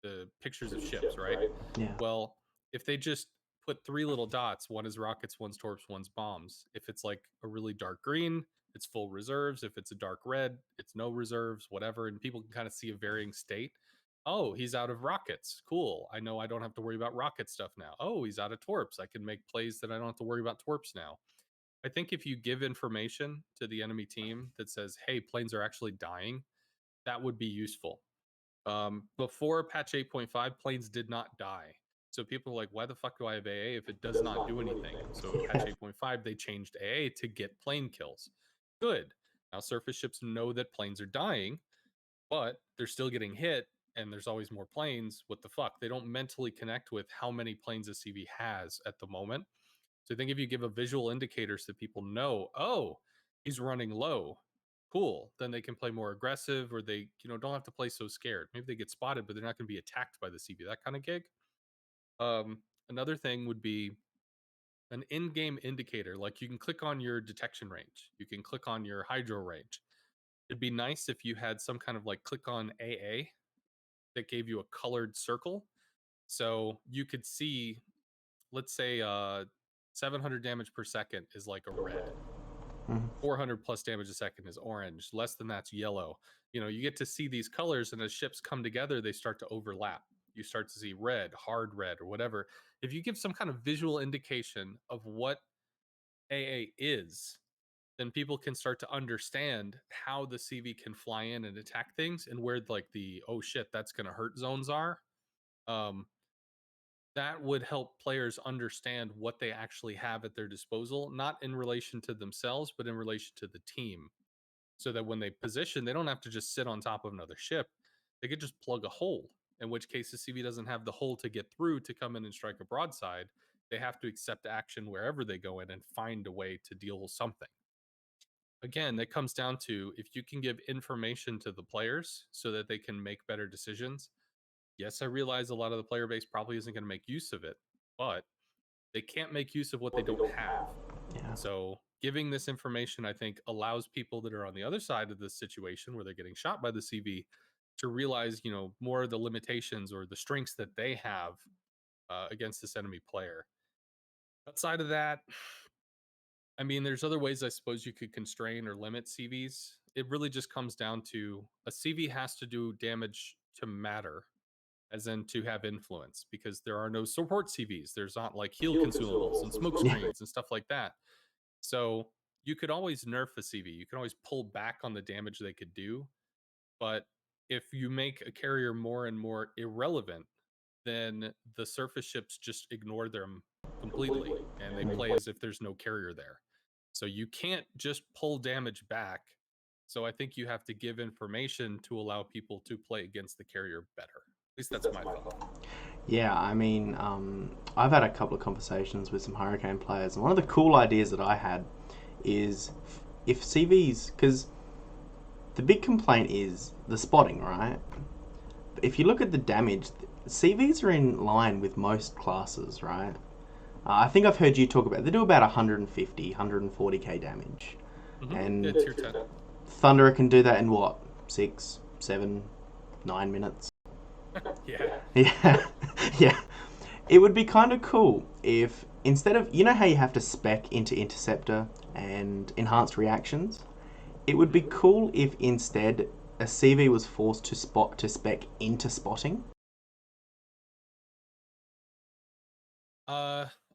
the pictures of ships, right? Yeah. Well, if they just put 3 little dots, one is rockets, one's torps, one's bombs. If it's like a really dark green, it's full reserves. If it's a dark red, it's no reserves, whatever. And people can kind of see a varying state. Oh, he's out of rockets. Cool. I know I don't have to worry about rocket stuff now. Oh, he's out of torps. I can make plays that I don't have to worry about torps now. I think if you give information to the enemy team that says, hey, planes are actually dying, that would be useful. Before patch 8.5, planes did not die. So people are like, why the fuck do I have AA if it does not do anything? So in patch Yeah. 8.5, they changed AA to get plane kills. Good. Now surface ships know that planes are dying, but they're still getting hit and there's always more planes. What the fuck? They don't mentally connect with how many planes a CV has at the moment. So I think if you give a visual indicator so people know, oh, he's running low, cool, then they can play more aggressive or they, don't have to play so scared. Maybe they get spotted, but they're not going to be attacked by the CB, that kind of gig. Another thing would be an in-game indicator. Like you can click on your detection range. You can click on your hydro range. It'd be nice if you had some kind of like click on AA that gave you a colored circle. So you could see, let's say 700 damage per second is like a red. Mhm. 400 plus damage a second is orange. Less than that's yellow. You get to see these colors, and as ships come together, they start to overlap. You start to see red, hard red, or whatever. If you give some kind of visual indication of what AA is, then people can start to understand how the CV can fly in and attack things and where like the oh shit that's going to hurt zones are. Um, that would help players understand what they actually have at their disposal, not in relation to themselves, but in relation to the team. So that when they position, they don't have to just sit on top of another ship. They could just plug a hole, in which case the CV doesn't have the hole to get through to come in and strike a broadside. They have to accept action wherever they go in and find a way to deal with something. Again, that comes down to if you can give information to the players so that they can make better decisions. Yes, I realize a lot of the player base probably isn't going to make use of it, but they can't make use of what they don't have. Yeah. So, giving this information, I think, allows people that are on the other side of this situation where they're getting shot by the CV to realize, more of the limitations or the strengths that they have against this enemy player. Outside of that, I mean, there's other ways I suppose you could constrain or limit CVs. It really just comes down to a CV has to do damage to matter, as in to have influence, because there are no support CVs. There's not like heal consumables and smoke Yeah. screens and stuff like that. So you could always nerf a CV. You can always pull back on the damage they could do. But if you make a carrier more and more irrelevant, then the surface ships just ignore them completely and they play as if there's no carrier there. So you can't just pull damage back. So I think you have to give information to allow people to play against the carrier better. At least that's my thought. Yeah, I mean, I've had a couple of conversations with some Hurricane players, and one of the cool ideas that I had is if CVs, because the big complaint is the spotting, right? If you look at the damage, CVs are in line with most classes, right? I think I've heard you talk about they do about 150, 140k damage, Yeah, and tier 10. Thunderer can do that in what 6, 7, 9 minutes. Yeah. Yeah, yeah. It would be kind of cool if instead of how you have to spec into interceptor and enhanced reactions, it would be cool if instead a CV was forced to spec into spotting.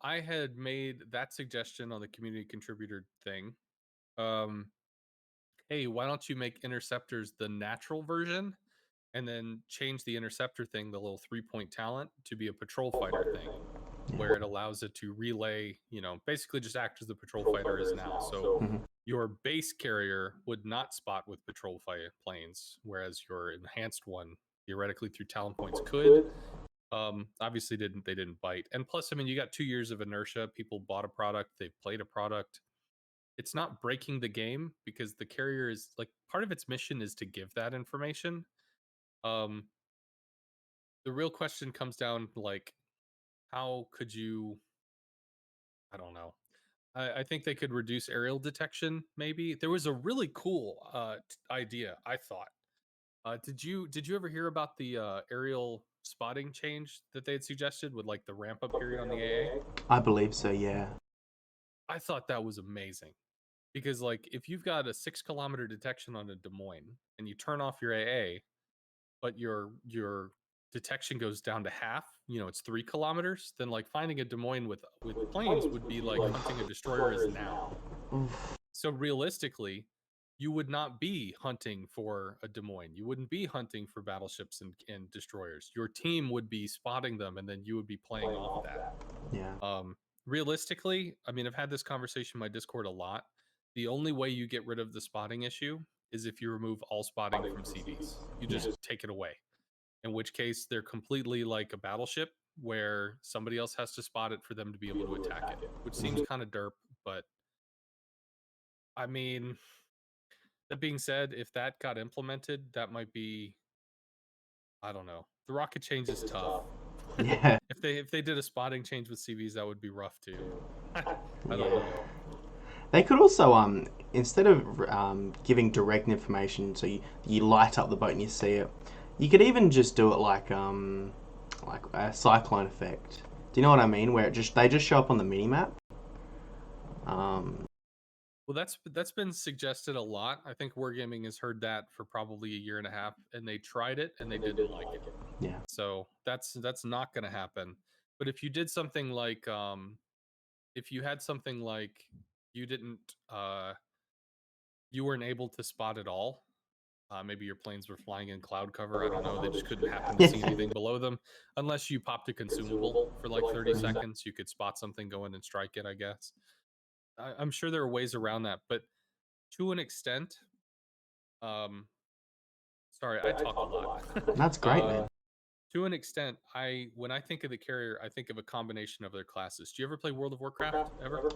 I had made that suggestion on the community contributor thing. Um, hey, why don't you make interceptors the natural version and then change the interceptor thing, the little 3-point talent, to be a patrol fighter thing, Yeah. where it allows it to relay, basically just act as the patrol fighter is now. So Mhm. your base carrier would not spot with patrol fighter planes, whereas your enhanced one, theoretically through talent points, could. Obviously they didn't bite. And plus, I mean, you got 2 years of inertia. People bought a product, they've played a product. It's not breaking the game because the carrier is like part of its mission is to give that information. Um, the real question comes down like, how could you? I don't know. I think they could reduce aerial detection. Maybe there was a really cool idea. I thought. Did you ever hear about the aerial spotting change that they had suggested with like the ramp up period on the AA? I believe so. Yeah. I thought that was amazing because like if you've got a 6 kilometer detection on a Des Moines and you turn off your AA, but your detection goes down to half, it's 3 kilometers, then like finding a Des Moines with planes would be like hunting a destroyer is now. Oof. So realistically, you would not be hunting for a Des Moines. You wouldn't be hunting for battleships and destroyers. Your team would be spotting them, and then you would be playing off that. Yeah. Realistically, I mean, I've had this conversation in my Discord a lot. The only way you get rid of the spotting issue is if you remove all spotting from CVs. You Yeah. just take it away. In which case, they're completely like a battleship where somebody else has to spot it for them to be able to attack it, which seems kind of derp, but I mean, that being said, if that got implemented, that might be I don't know. The rocket change is tough. Yeah. If they did a spotting change with CVs, that would be rough too. I don't Yeah. know. They could also instead of giving direct information, so you light up the boat and you see it, you could even just do it like a cyclone effect. Do you know what I mean? Where they just show up on the mini map. Um, Well, that's been suggested a lot. I think Wargaming has heard that for probably a year and a half, and they tried it and they didn't like it. yeah. So that's not going to happen. But if you did something like if you had something like you didn't you weren't able to spot it all. Maybe your planes were flying in cloud cover. I don't know. They just couldn't happen to see anything below them unless you popped a consumable for like 30 seconds. You could spot something, go in and strike it, I guess. I'm sure there are ways around that, but to an extent, um, sorry, I talk a lot. That's great, man. To an extent, when I think of the carrier, I think of a combination of their classes. Do you ever play World of Warcraft ever?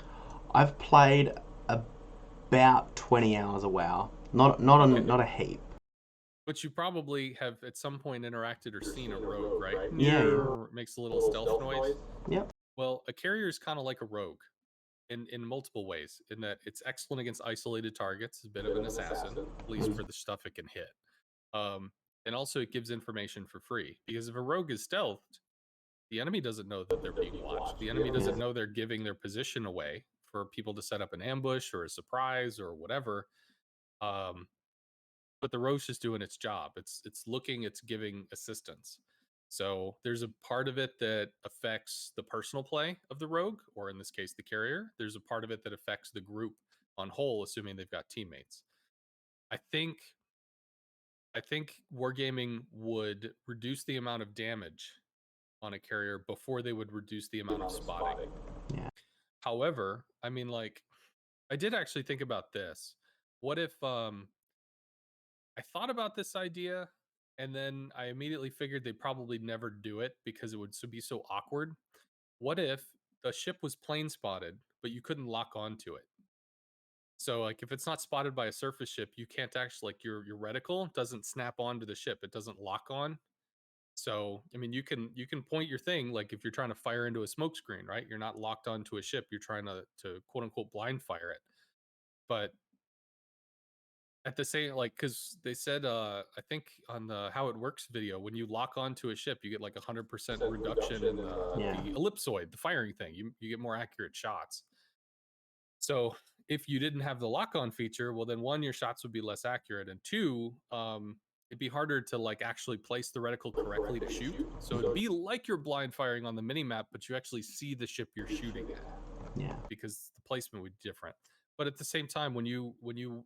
I've played about 20 hours a WoW. Not a heap. But you probably have at some point interacted or seen a rogue, right? Yeah. Makes a little stealth noise. Yep. Well, a carrier is kind of like a rogue in multiple ways, in that it's excellent against isolated targets, it's a bit of an assassin, at least for the stuff it can hit. Um, and also it gives information for free. Because if a rogue is stealthed, the enemy doesn't know that they're being watched. The enemy doesn't know they're giving their position away for people to set up an ambush or a surprise or whatever. Um, but the rogue's just doing its job. It's looking, it's giving assistance. So there's a part of it that affects the personal play of the rogue, or in this case, the carrier. There's a part of it that affects the group on whole, assuming they've got teammates. I think wargaming would reduce the amount of damage on a carrier before they would reduce the amount of spotting. Yeah. However, I mean, like, I did actually think about this. What if I thought about this idea and then I immediately figured they'd probably never do it because it would be so awkward. What if the ship was plane spotted, but you couldn't lock onto it? So like if it's not spotted by a surface ship, you can't actually, like, your reticle doesn't snap onto the ship. It doesn't lock on. So I mean, you can point your thing, like if you're trying to fire into a smoke screen, right? You're not locked onto a ship. You're trying to quote unquote blind fire it. But at the same, like, because they said, I think on the How It Works video, when you lock onto a ship, you get like 100% reduction in the ellipsoid, the firing thing. You get more accurate shots. So if you didn't have the lock on feature, well, then one, your shots would be less accurate, and two, it'd be harder to like actually place the reticle correctly to shoot. So it'd be like you're blind firing on the mini map, but you actually see the ship you're shooting at. Yeah. Because the placement would be different. But at the same time, when you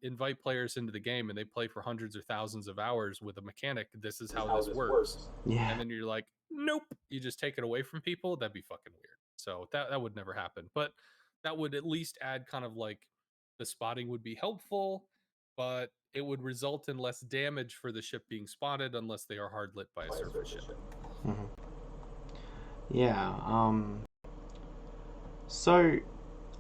invite players into the game and they play for hundreds or thousands of hours with a mechanic, this is how this works. Yeah. And then you're like, nope, you just take it away from people. That'd be fucking weird. So that would never happen. But that would at least add kind of like the spotting would be helpful, but it would result in less damage for the ship being spotted unless they are hard lit by a surface ship. Mm-hmm. Yeah. So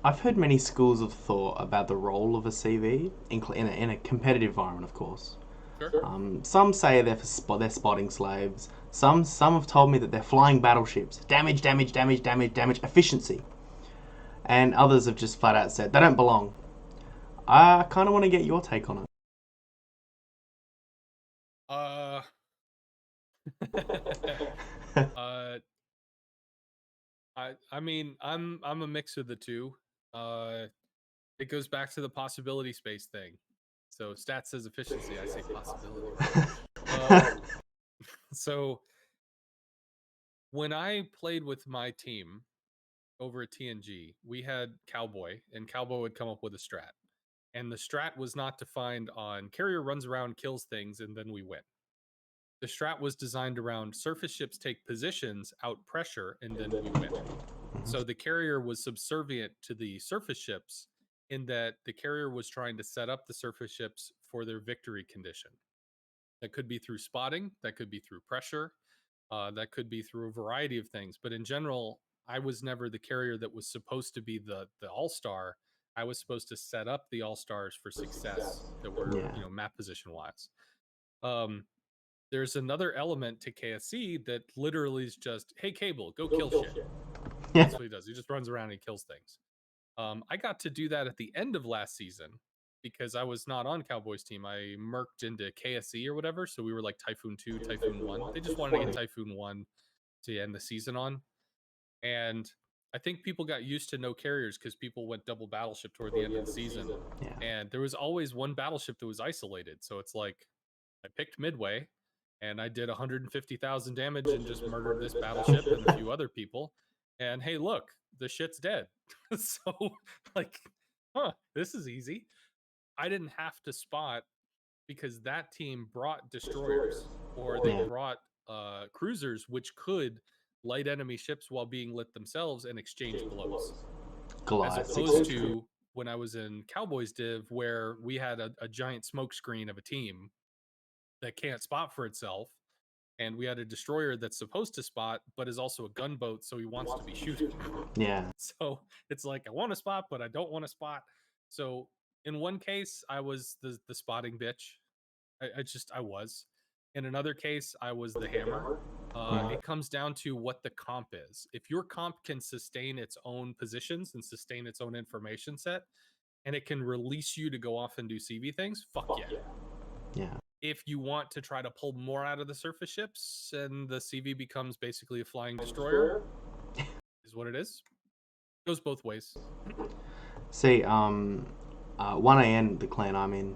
I've heard many schools of thought about the role of a CV in a competitive environment, of course. Sure. Some say they're spotting slaves. Some have told me that they're flying battleships. Damage, efficiency. And others have just flat out said they don't belong. I kind of want to get your take on it. I mean, I'm a mix of the two. It goes back to the possibility space thing. So stats says efficiency, I say possibility. So when I played with my team over at TNG, we had Cowboy, and Cowboy would come up with a strat. And the strat was not defined on carrier runs around, kills things, and then we win. The strat was designed around surface ships take positions, out pressure, and then we win. So the carrier was subservient to the surface ships in that the carrier was trying to set up the surface ships for their victory condition. That could be through spotting, that could be through pressure, that could be through a variety of things. But in general, I was never the carrier that was supposed to be the all-star. I was supposed to set up the all-stars for success that were, map position wise. There's another element to KSC that literally is just, hey, Cable, go kill shit. That's what he does. He just runs around and kills things. I got to do that at the end of last season because I was not on Cowboys team. I merked into KSC or whatever. So we were like Typhoon 2, Typhoon 1. They just wanted to get Typhoon 1 to end the season on. And I think people got used to no carriers because people went double battleship toward the end of the season. Yeah. And there was always one battleship that was isolated. So it's like I picked Midway and I did 150,000 damage and just murdered this battleship and a few other people. And hey, look, the shit's dead. So like, this is easy. I didn't have to spot because that team brought destroyers or they brought cruisers, which could light enemy ships while being lit themselves and exchange blows, as Goliaths, opposed etc. to when I was in Cowboys Div, where we had a giant smoke screen of a team that can't spot for itself, and we had a destroyer that's supposed to spot but is also a gunboat, so he wants to be shooting. Yeah. So it's like I want to spot but I don't want to spot. So in one case I was the spotting bitch. I was. In another case I was the hammer. It comes down to what the comp is. If your comp can sustain its own positions and sustain its own information set, and it can release you to go off and do CV things, fuck yeah. Yeah. If you want to try to pull more out of the surface ships and the CV becomes basically a flying destroyer, is what it is. Goes both ways. See, 1AN, the clan I'm in,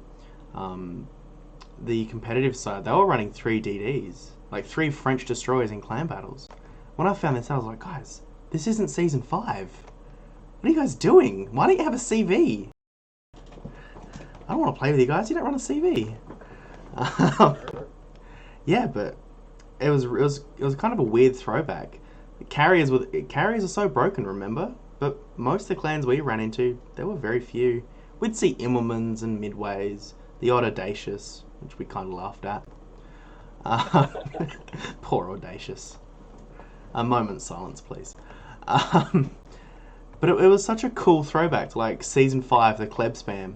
the competitive side, they were running 3 DDs, like 3 French destroyers in clan battles. When I found this out, I was like, guys, this isn't season 5. What are you guys doing? Why don't you have a CV? I don't want to play with you guys. You don't run a CV. Yeah, but it was kind of a weird throwback. Carriers are so broken, remember? But most of the clans we ran into, there were very few. We'd see Immelmans and Midways, the odd Audacious, which we kind of laughed at. Poor Audacious. A moment's silence, please. Um, but it was such a cool throwback to like season 5, the Kleb spam.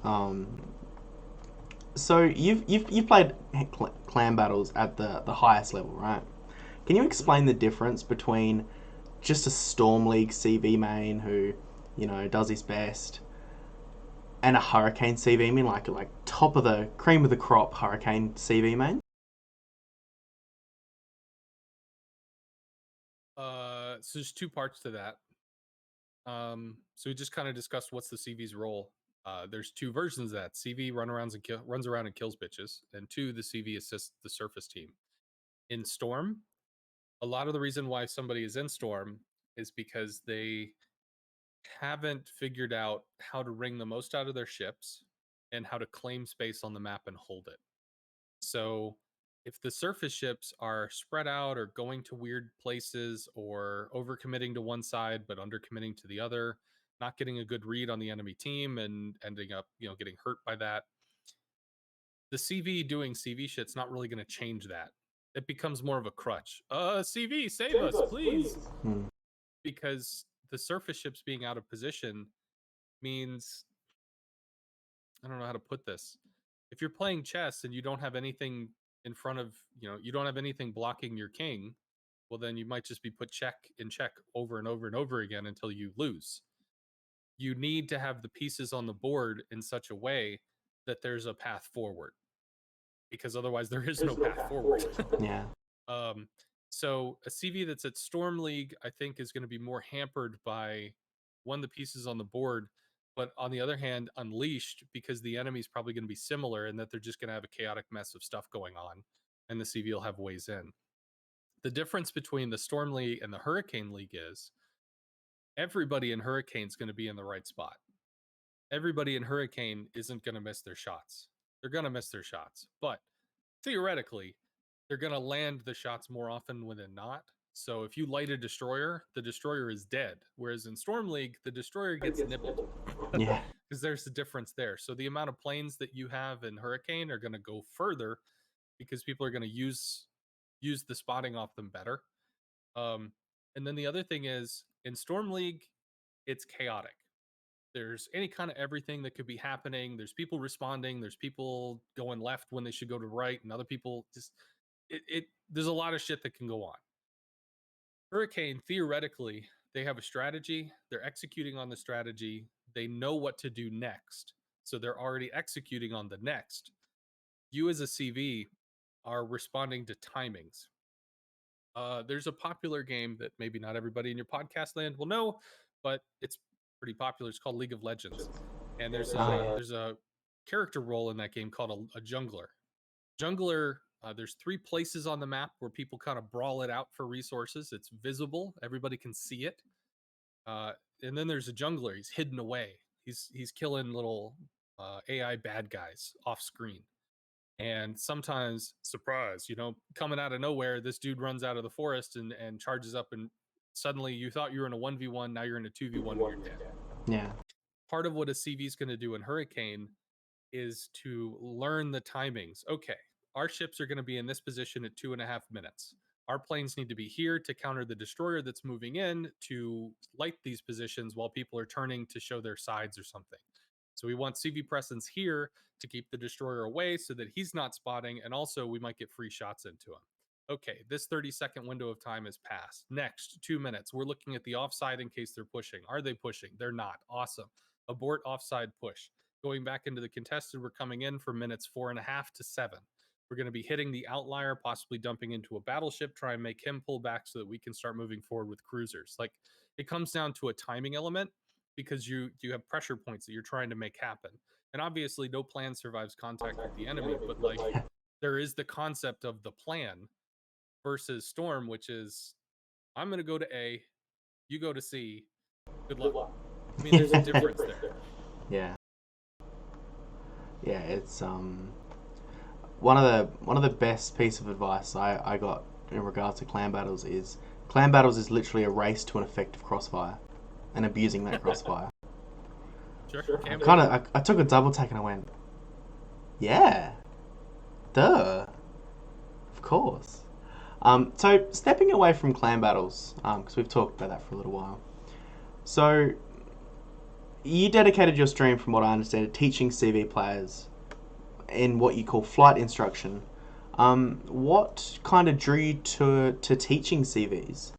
Um, so you've played clan battles at the highest level, right? Can you explain the difference between just a Storm League CV main who, does his best, and a Hurricane CV main, like top of the cream of the crop Hurricane CV main? So there's two parts to that. So we just kind of discussed what's the CV's role. There's two versions of that. CV runs around and kills bitches, and 2, the CV assists the surface team. In Storm, a lot of the reason why somebody is in Storm is because they haven't figured out how to wring the most out of their ships and how to claim space on the map and hold it. So if the surface ships are spread out or going to weird places or overcommitting to one side but undercommitting to the other, not getting a good read on the enemy team and ending up, getting hurt by that, the CV doing CV shit's not really going to change that. It becomes more of a crutch. CV, save us, please. Hmm. Because the surface ships being out of position means, I don't know how to put this. If you're playing chess and you don't have anything in front of, you don't have anything blocking your king, well, then you might just be put check in check over and over and over again until you lose. You need to have the pieces on the board in such a way that there's a path forward, because otherwise there is no path forward. Yeah. Um, so a CV that's at Storm League, I think, is going to be more hampered by the pieces on the board, but on the other hand, unleashed because the enemy's probably going to be similar and that they're just going to have a chaotic mess of stuff going on, and the CV will have ways in. The difference between the Storm League and the Hurricane League is everybody in Hurricane's going to be in the right spot. Everybody in Hurricane isn't going to miss their shots. They're going to miss their shots, but theoretically, they're going to land the shots more often than not. So if you light a destroyer, the destroyer is dead. Whereas in Storm League, the destroyer gets nibbled. Yeah. Because there's a difference there. So the amount of planes that you have in Hurricane are going to go further because people are going to use the spotting off them better. And then the other thing is in Storm League, it's chaotic. There's any kind of everything that could be happening. There's people responding. There's people going left when they should go to right, and other people just there's a lot of shit that can go on. Hurricane, theoretically, they have a strategy. They're executing on the strategy. They know what to do next. So they're already executing on the next. You as a CV are responding to timings. There's a popular game that maybe not everybody in your podcast land will know, but it's pretty popular. It's called League of Legends. And there's a character role in that game called a jungler. Jungler, there's 3 places on the map where people kind of brawl it out for resources. It's visible, everybody can see it. And then there's a jungler. He's hidden away. He's killing little AI bad guys off screen. And sometimes, surprise, coming out of nowhere, this dude runs out of the forest and charges up, and suddenly you thought you were in a 1v1, now you're in a 2v1 and you're dead. Yeah. Part of what a CV is going to do in Hurricane is to learn the timings. Okay, our ships are going to be in this position at 2.5 minutes. Our planes need to be here to counter the destroyer that's moving in to light these positions while people are turning to show their sides or something. So we want CV presence here to keep the destroyer away so that he's not spotting, and also we might get free shots into him. Okay, this 30-second window of time is passed. Next, 2 minutes. We're looking at the offside in case they're pushing. Are they pushing? They're not. Awesome. Abort offside push. Going back into the contested, we're coming in for minutes 4.5 to 7. We're going to be hitting the outlier, possibly dumping into a battleship, try and make him pull back so that we can start moving forward with cruisers. Like, it comes down to a timing element because you have pressure points that you're trying to make happen. And obviously no plan survives contact with the enemy, but like there is the concept of the plan versus Storm, which is I'm going to go to A, you go to C, good luck. I mean, there's a difference there. Yeah. Yeah, it's one of the best piece of advice I got in regards to clan battles is literally a race to an effective crossfire and abusing that crossfire. Sure. I took a double take and I went, yeah, duh, of course. So stepping away from clan battles, because we've talked about that for a little while. So you dedicated your stream, from what I understand, to teaching CV players in what you call flight instruction. What kind of drew you to teaching CVs?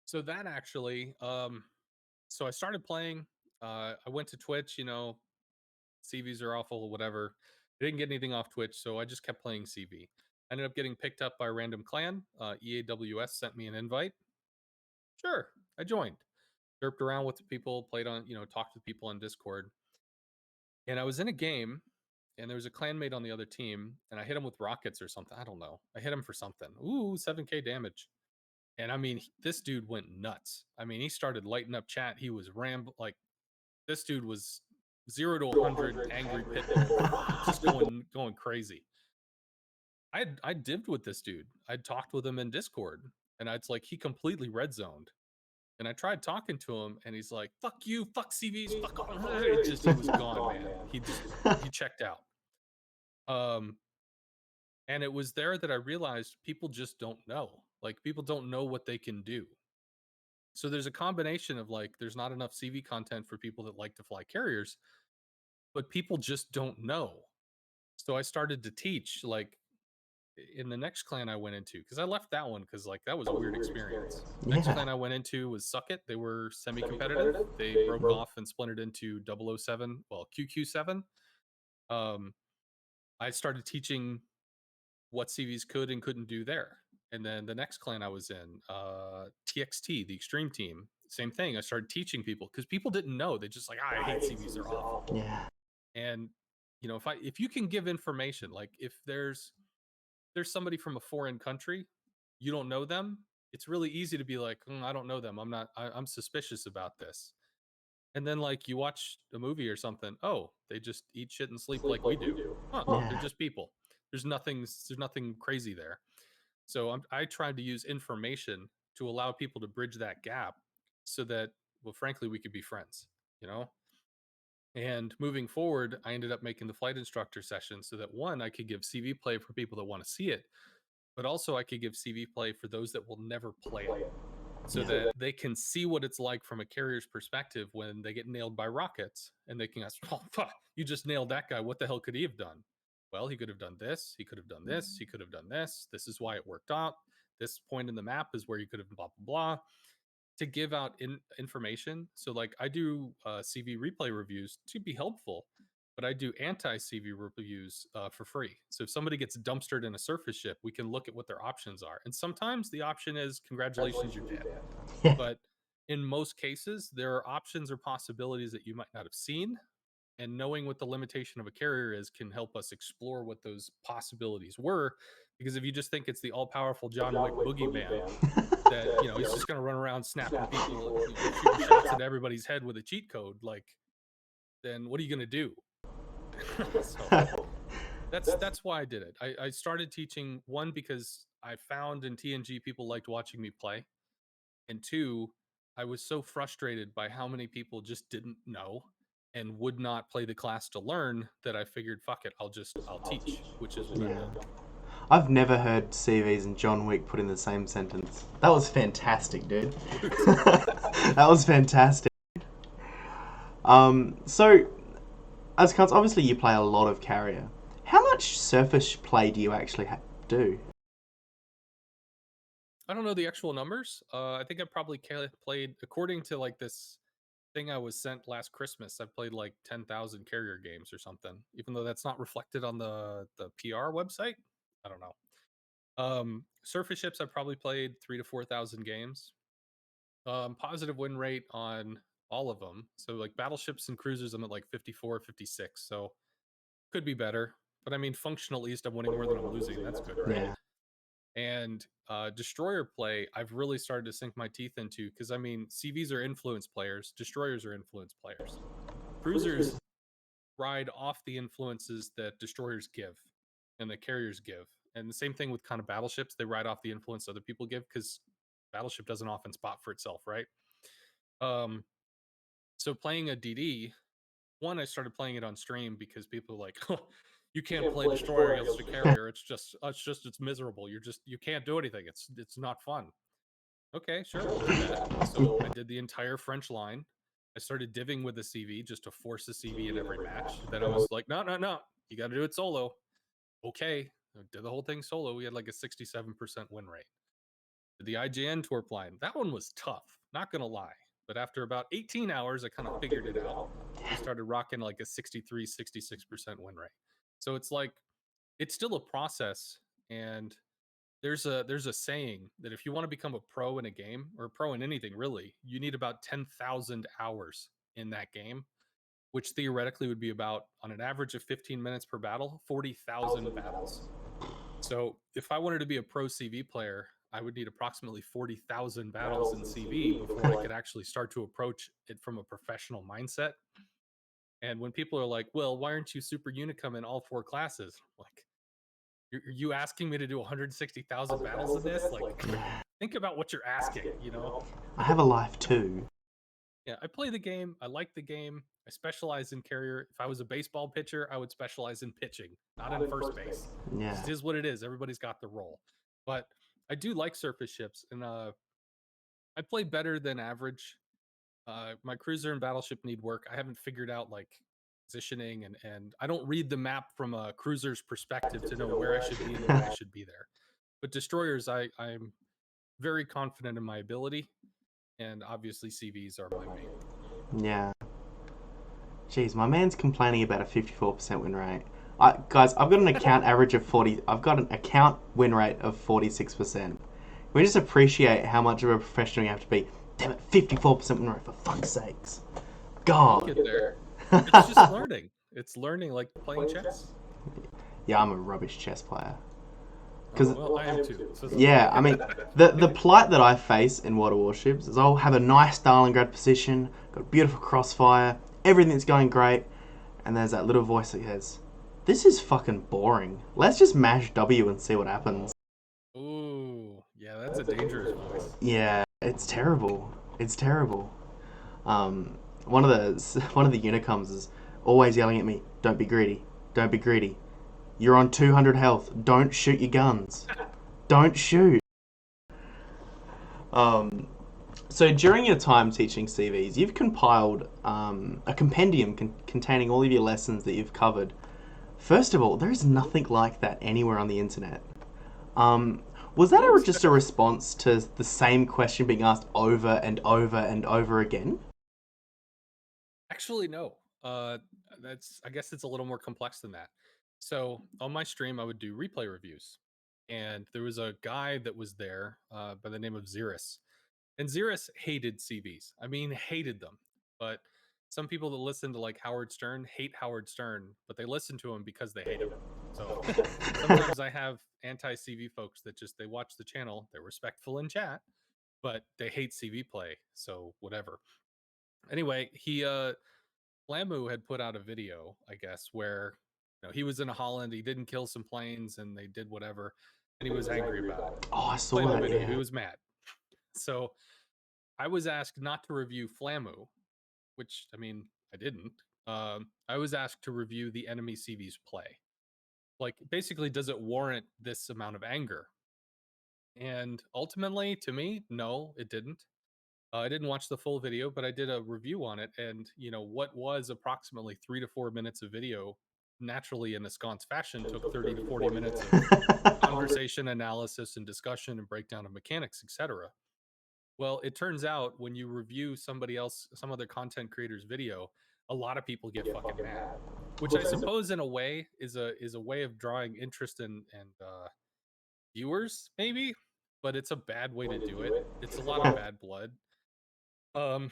So that actually, so I started playing. I went to Twitch. CVs are awful, whatever. I didn't get anything off Twitch, so I just kept playing CV. I ended up getting picked up by a random clan. EAWS sent me an invite. Sure, I joined. Derped around with the people, played on, talked with people on Discord. And I was in a game, and there was a clanmate on the other team, and I hit him with rockets or something. I don't know. I hit him for something. Ooh, 7K damage. And I mean, this dude went nuts. I mean, he started lighting up chat. He was like, this dude was 0 to 100 angry pit bull, just going crazy. I dived with this dude. I'd talked with him in Discord, and it's like he completely red zoned. And I tried talking to him, and he's like, "Fuck you, fuck CVs, fuck all." He was gone, man. He checked out. And it was there that I realized people just don't know. Like, people don't know what they can do. So there's a combination of like, there's not enough CV content for people that like to fly carriers, but people just don't know. So I started to teach, like, in the next clan I went into, because I left that one because like that was a weird experience. Next clan I went into was Suck It. They were semi-competitive. They broke off and splintered into 007, well, QQ7. I started teaching what CVs could and couldn't do there. And then the next clan I was in, TXT, the extreme team, same thing. I started teaching people because people didn't know. They just like, I hate CVs, they're awful. Yeah. And if you can give information, like if there's somebody from a foreign country, you don't know them, it's really easy to be like, I don't know them. I'm suspicious about this. And then like you watch a movie or something, oh, they just eat shit and sleep like we do. Huh, they're just people. There's nothing crazy there. So I tried to use information to allow people to bridge that gap so that, well, frankly, we could be friends, you know? And moving forward, I ended up making the flight instructor session so that one, I could give CV play for people that want to see it, but also I could give CV play for those that will never play it so that they can see what it's like from a carrier's perspective when they get nailed by rockets, and they can ask, oh, fuck, you just nailed that guy. What the hell could he have done? Well, he could have done this. He could have done this. He could have done this. This is why it worked out. This point in the map is where you could have blah, blah, blah, to give out information. So like I do CV replay reviews to be helpful, but I do anti-CV reviews for free. So if somebody gets dumpstered in a surface ship, we can look at what their options are. And sometimes the option is, congratulations, you're dead. Yeah. But in most cases, there are options or possibilities that you might not have seen. And knowing what the limitation of a carrier is can help us explore what those possibilities were. Because if you just think it's the all-powerful John Wick boogeyman, that, he's just going to run around snapping people, shooting shots at everybody's head with a cheat code, like, then what are you going to do? So that's why I did it. I started teaching, one, because I found in TNG people liked watching me play, and two, I was so frustrated by how many people just didn't know and would not play the class to learn that I figured, fuck it, I'll teach, which is what I Yeah. did. I've never heard CVs and John Wick put in the same sentence. That was fantastic, dude. That was fantastic. So, Ahskance, obviously you play a lot of carrier. How much surface play do you actually do? I don't know the actual numbers. I think I probably played, according to like this thing I was sent last Christmas, I've played like 10,000 carrier games or something, even though that's not reflected on the PR website. I don't know. Surface ships, I've probably played 3 to 4,000 games. Positive win rate on all of them. So like battleships and cruisers, I'm at like 54, 56. So could be better. But I mean, functional, at least I'm winning more than I'm losing. That's good, right? Yeah. And destroyer play, I've really started to sink my teeth into, because I mean, CVs are influence players, destroyers are influence players. Cruisers ride off the influences that destroyers give and that carriers give. And the same thing with kind of battleships, they ride off the influence other people give, because battleship doesn't often spot for itself, right? Um, so playing a DD, one, I started playing it on stream because people are like, oh, you can't play destroyer against a carrier. It's miserable. You can't do anything. It's not fun. Okay, sure, we'll do that. So I did the entire French line. I started divvying with the CV just to force a CV in every match. Then I was like, no, no, no, you got to do it solo. Okay, I did the whole thing solo. We had like a 67% win rate. The IGN Torp line, that one was tough, not gonna lie. But after about 18 hours, I kind of figured it out. We started rocking like a 63, 66% win rate. So it's like, it's still a process. And there's a saying that if you want to become a pro in a game, or a pro in anything really, you need about 10,000 hours in that game, which theoretically would be about, on an average of 15 minutes per battle, 40,000 battles. So if I wanted to be a pro CV player, I would need approximately 40,000 battles in CV before I could actually start to approach it from a professional mindset. And when people are like, well, why aren't you super unicum in all 4 classes? Like, are you asking me to do 160,000 battles in this? Like, think about what you're asking. I have a life too. Yeah, I play the game. I like the game. I specialize in carrier. If I was a baseball pitcher, I would specialize in pitching, not in first base. Yeah. It is what it is. Everybody's got the role. But I do like surface ships, and I play better than average. My cruiser and battleship need work. I haven't figured out like positioning, and I don't read the map from a cruiser's perspective to know where I should be and when I should be there. But destroyers, I'm very confident in my ability, and obviously CVs are my main. Yeah. Jeez, my man's complaining about a 54% win rate. Guys, I've got an account average of 40. I've got an account win rate of 46%. We just appreciate how much of a professional you have to be. Damn it, 54% win rate, for fuck's sakes. God. We'll get there. It's just learning. It's learning, like playing chess. Yeah, I'm a rubbish chess player. Oh, well, I am too. So Yeah, I mean, the plight that I face in Water Warships is I'll have a nice Stalingrad position, got beautiful crossfire, everything's going great, and there's that little voice that says, "This is fucking boring. Let's just mash W and see what happens." Ooh, yeah, that's a dangerous voice. Yeah, it's terrible. It's terrible. One of the Unicums is always yelling at me, "Don't be greedy. Don't be greedy. You're on 200 health. Don't shoot your guns. Don't shoot." So during your time teaching CVs, you've compiled a compendium containing all of your lessons that you've covered. First of all, there is nothing like that anywhere on the internet. Was that just a response to the same question being asked over and over and over again? Actually, no. I guess it's a little more complex than that. So on my stream, I would do replay reviews, and there was a guy that was there by the name of Xeris, and Xeris hated CVs. I mean, hated them. But some people that listen to like Howard Stern hate Howard Stern, but they listen to him because they hate him. So sometimes I have anti-CV folks that just, they watch the channel, they're respectful in chat, but they hate CV play, so whatever. Anyway, Lamu had put out a video, I guess, where he was in Holland, he didn't kill some planes, and they did whatever, and he was angry about it. Oh, I Play saw the that. video. He Yeah. was mad. So I was asked not to review Flamu, which I mean I didn't. I was asked to review the enemy CV's play. Like, basically, does it warrant this amount of anger? And ultimately, to me, no, it didn't. I didn't watch the full video, but I did a review on it. And, what was approximately 3 to 4 minutes of video, naturally in a sconce fashion, took 30 to 40 minutes of conversation, analysis, and discussion and breakdown of mechanics, etc. Well, it turns out when you review some other content creator's video, a lot of people get fucking mad, which I suppose in a way is a way of drawing interest and viewers, maybe, but it's a bad way to do it. It's a lot of bad blood. Um,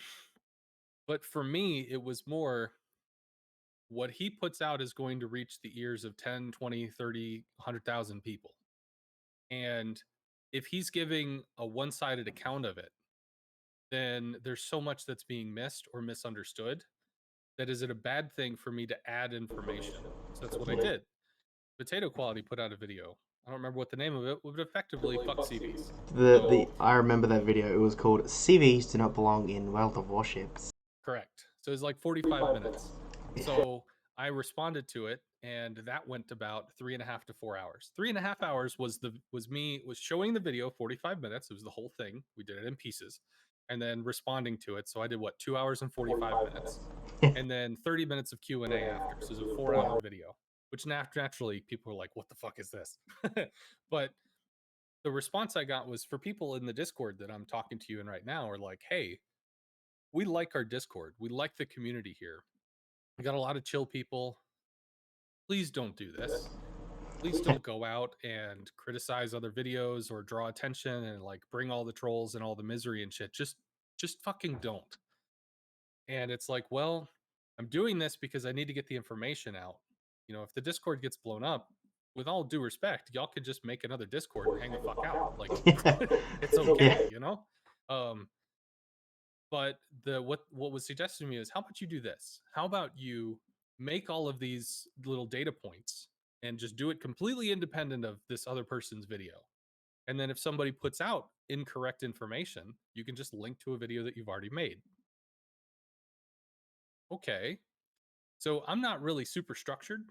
but for me, it was more what he puts out is going to reach the ears of 10, 20, 30, 100,000 people. And if he's giving a one-sided account of it, then there's so much that's being missed or misunderstood that is it a bad thing for me to add information. So that's what I did. Potato Quality put out a video. I don't remember what the name of it would effectively fuck CVs. The So I remember that video. It was called "CVs do not belong in World of Warships." correct. So it's like 45 minutes. So I responded to it, and that went about 3.5 to 4 hours. 3.5 hours was showing the video 45 minutes. It was the whole thing. We did it in pieces, and then responding to it. So I did what 2 hours and 45 minutes, and then 30 minutes of Q&A after. So it was a 4 hour video, which naturally people were like, "What the fuck is this?" But the response I got was for people in the Discord that I'm talking to you in right now are like, "Hey, we like our Discord. We like the community here. We got a lot of chill people. Please don't do this. Please don't go out and criticize other videos or draw attention and like bring all the trolls and all the misery and shit. Just fucking don't." And it's like, well, I'm doing this because I need to get the information out. If the Discord gets blown up, with all due respect, y'all could just make another Discord and hang the fuck out. Like, it's Yeah. okay. Um, but what was suggested to me is, how about you do this? How about you make all of these little data points and just do it completely independent of this other person's video? And then if somebody puts out incorrect information, you can just link to a video that you've already made. Okay. So I'm not really super structured.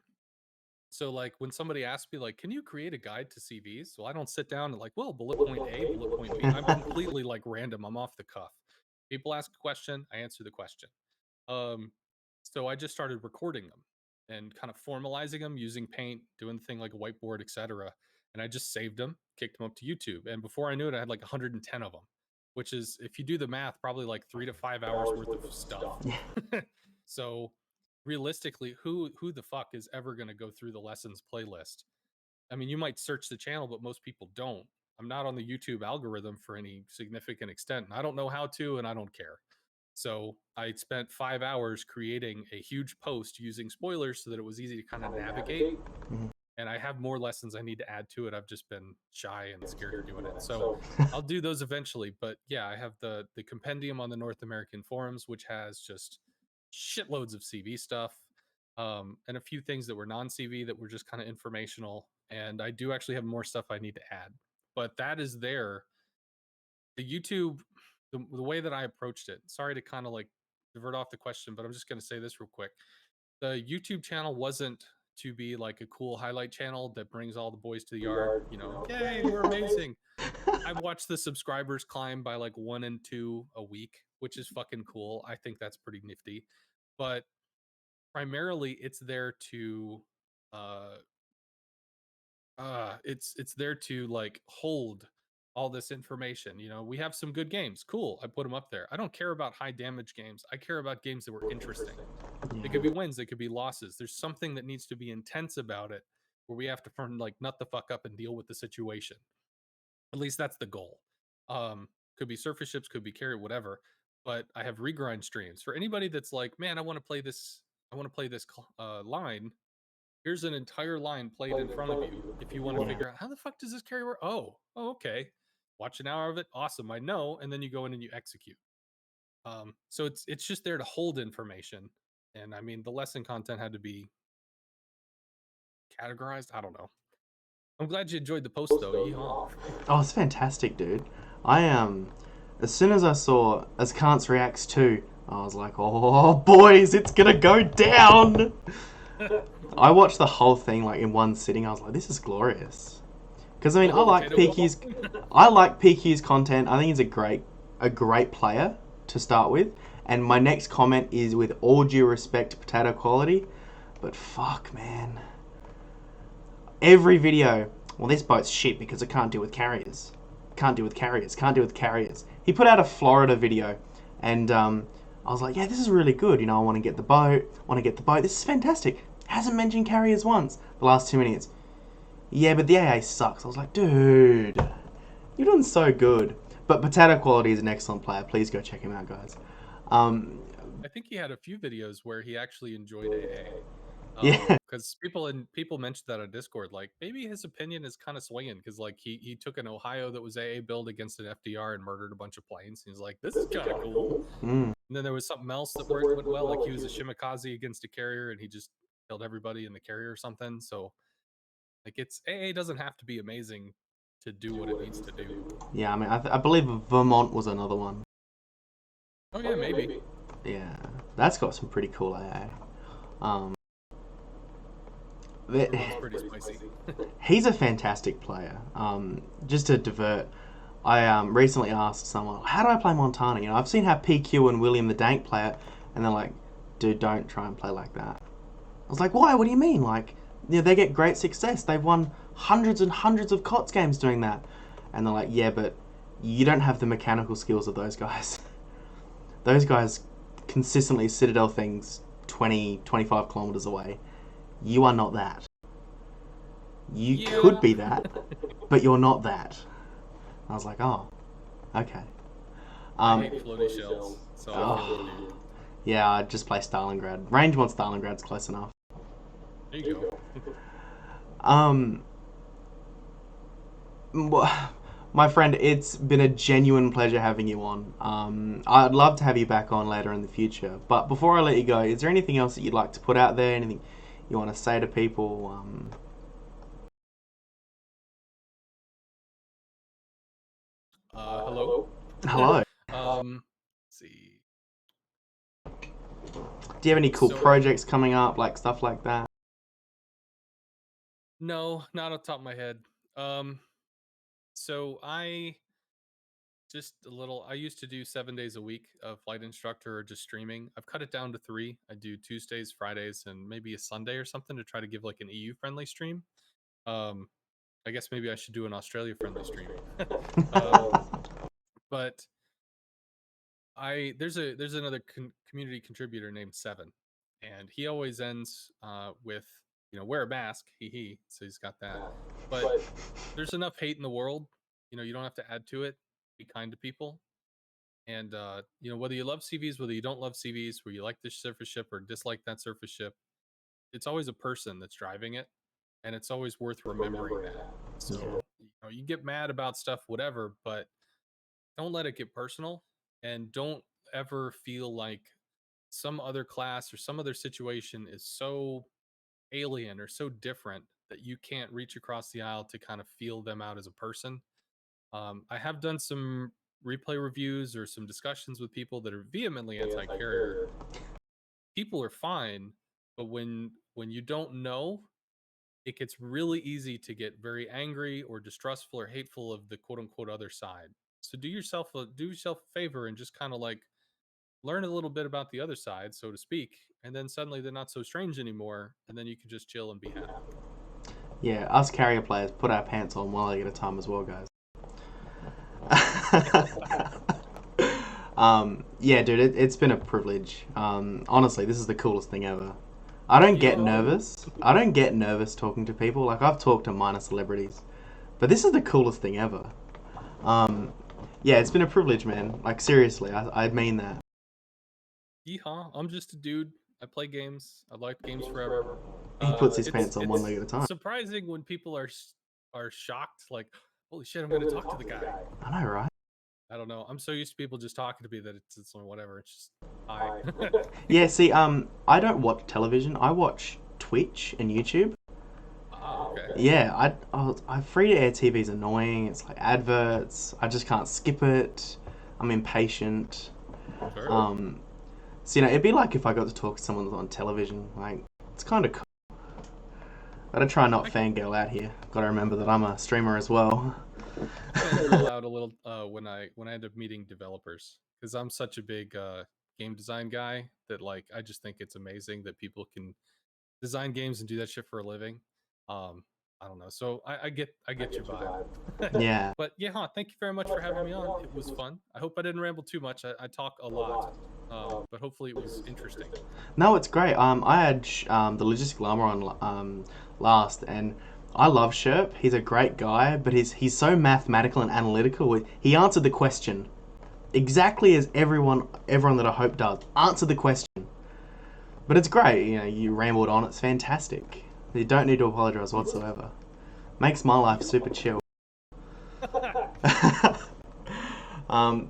So like when somebody asks me like, can you create a guide to CVs? Well, I don't sit down and like, well, bullet point A, bullet point B. I'm completely like random. I'm off the cuff. People ask a question, I answer the question. Um, so I just started recording them and kind of formalizing them using Paint, doing the thing like a whiteboard, etc. And I just saved them, kicked them up to YouTube. And before I knew it, I had like 110 of them, which is, if you do the math, probably like 3 to 5 hours worth of stuff. So realistically, who the fuck is ever going to go through the lessons playlist? I mean, you might search the channel, but most people don't. I'm not on the YouTube algorithm for any significant extent, and I don't know how to, and I don't care. So I spent 5 hours creating a huge post using spoilers so that it was easy to kind of navigate. Mhm. And I have more lessons I need to add to it. I've just been shy and scared of doing it. So I'll do those eventually. But yeah, I have the compendium on the North American forums, which has just shitloads of CV stuff, and a few things that were non-CV that were just kind of informational. And I do actually have more stuff I need to add. But that is there. The YouTube, the way that I approached it. Sorry to kind of like divert off the question, but I'm just going to say this real quick. The YouTube channel wasn't to be like a cool highlight channel that brings all the boys to the yard, yay, we're amazing. I've watched the subscribers climb by like 1 and 2 a week, which is fucking cool. I think that's pretty nifty. But primarily it's there to uh it's there to like hold all this information. We have some good games, cool, I put them up there. I don't care about high damage games. I care about games that were interesting. They could be wins, they could be losses. There's something that needs to be intense about it, where we have to like nut the fuck up and deal with the situation. At least that's the goal. Could be surface ships, could be carry, whatever. But I have regrind streams for anybody that's like, man, I want to play this. I want to play this line. Here's an entire line played in front of you. If you want to figure out how the fuck does this carry work, oh, okay. Watch an hour of it, awesome, I know, and then you go in and you execute. So it's just there to hold information. And I mean, the lesson content had to be categorized. I don't know. I'm glad you enjoyed the post though. Yeehaw. Oh, it's fantastic, dude. I as soon as I saw Ahskance reacts too, I was like, oh boys, it's gonna go down. I watched the whole thing like in one sitting. I was like, this is glorious. Because I mean, Oh, the potato ball. I like PQ's content. I think he's a great player to start with. And my next comment is with all due respect to potato quality, but fuck, man. Every video, well, this boat's shit because it can't deal with carriers. Can't deal with carriers. Can't deal with carriers. He put out a Florida video, and I was like, yeah, this is really good. You know, I want to get the boat. Want to get the boat. This is fantastic. Hasn't mentioned carriers once. The last 2 minutes. Yeah, but the AA sucks. I was like, dude, you're doing so good. But Potato Quality is an excellent player. Please go check him out, guys. I think he had a few videos where he actually enjoyed AA. Yeah. Because people mentioned that on Discord, like maybe his opinion is kind of swinging because like he took an Ohio that was AA build against an FDR and murdered a bunch of planes. He's like, this is kind of cool. Mm. And then there was something else that went well, like he was a Shimakaze against a carrier and he just killed everybody in the carrier or something. So like it's AA doesn't have to be amazing to do what it needs to do. Yeah, I mean, I believe Vermont was another one. Oh yeah, maybe. Yeah, that's got some pretty cool AA. Vermont's pretty spicy. He's a fantastic player. Just to divert, I recently asked someone, how do I play Montana? You know, I've seen how PQ and William the Dank play it, and they're like, dude, don't try and play like that. I was like, why? What do you mean? Like, you know, they get great success. They've won hundreds and hundreds of COTS games doing that. And they're like, yeah, but you don't have the mechanical skills of those guys. Those guys consistently citadel things 20, 25 kilometers away. You are not that. You Yeah. could be that, but you're not that. I was like, oh, okay. I hate floaty shells, so I feel it, dude. Yeah, I just play Stalingrad. Range 1 Stalingrad's close enough. There you go. My friend, it's been a genuine pleasure having you on. I'd love to have you back on later in the future. But before I let you go, is there anything else that you'd like to put out there? Anything you want to say to people? Hello. Hello. Let's see. Do you have any cool projects coming up, like stuff like that? No, not off the top of my head. So I used to do 7 days a week of flight instructor or just streaming. I've cut it down to 3. I do Tuesdays, Fridays, and maybe a Sunday or something to try to give like an EU friendly stream. I guess maybe I should do an Australia friendly stream. But there's another community contributor named Seven, and he always ends with wear a mask, he. So he's got that. But there's enough hate in the world. You don't have to add to it. Be kind to people, and whether you love CVs, whether you don't love CVs, whether you like this surface ship or dislike that surface ship, it's always a person that's driving it, and it's always worth remembering that. So you get mad about stuff, whatever, but don't let it get personal, and don't ever feel like some other class or some other situation is so alien or so different that you can't reach across the aisle to kind of feel them out as a person. I have done some replay reviews or some discussions with people that are vehemently anti-carrier. People are fine, but when you don't know, it gets really easy to get very angry or distrustful or hateful of the quote unquote other side. So do yourself a favor and just kind of like learn a little bit about the other side, so to speak, and then suddenly they're not so strange anymore, and then you can just chill and be happy. Yeah, us carrier players put our pants on one leg at a time as well, guys. Yeah, dude, it's been a privilege. Honestly, this is the coolest thing ever. I don't get nervous. I don't get nervous talking to people. Like, I've talked to minor celebrities, but this is the coolest thing ever. Yeah, it's been a privilege, man. Like, seriously, I mean that. Yeehaw! I'm just a dude. I play games. I like games forever. He puts his pants on one leg at a time. Surprising when people are shocked, like, holy shit, I'm going to talk to the guy. I know, right? I don't know. I'm so used to people just talking to me that it's whatever. It's just hi. Yeah, see, I don't watch television. I watch Twitch and YouTube. Okay. Yeah, free to air TV is annoying. It's like adverts. I just can't skip it. I'm impatient. Sure. So it'd be like if I got to talk to someone on television. Like, it's kind of cool. Gotta try not fangirl out here. Gotta remember that I'm a streamer as well. Fangirl out a little when I end up meeting developers, because I'm such a big game design guy that like I just think it's amazing that people can design games and do that shit for a living. I don't know. So I get your vibe. Yeah. But yeah, thank you very much for having me on. It was fun. I hope I didn't ramble too much. I talk a lot. But hopefully it was interesting. No, it's great. I had the Logistic Llama on last, and I love Sherp. He's a great guy, but he's so mathematical and analytical. He answered the question exactly as everyone that I hope does. Answer the question. But it's great. You rambled on. It's fantastic. You don't need to apologize whatsoever. Makes my life super chill.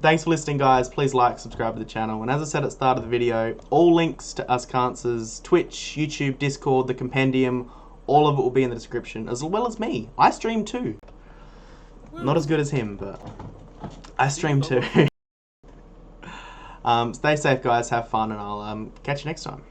Thanks for listening, guys. Please like, subscribe to the channel. And as I said at the start of the video, all links to Ahskance's Twitch, YouTube, Discord, the compendium, all of it will be in the description, as well as me. I stream too. Not as good as him, but I stream too. Stay safe, guys. Have fun, and I'll catch you next time.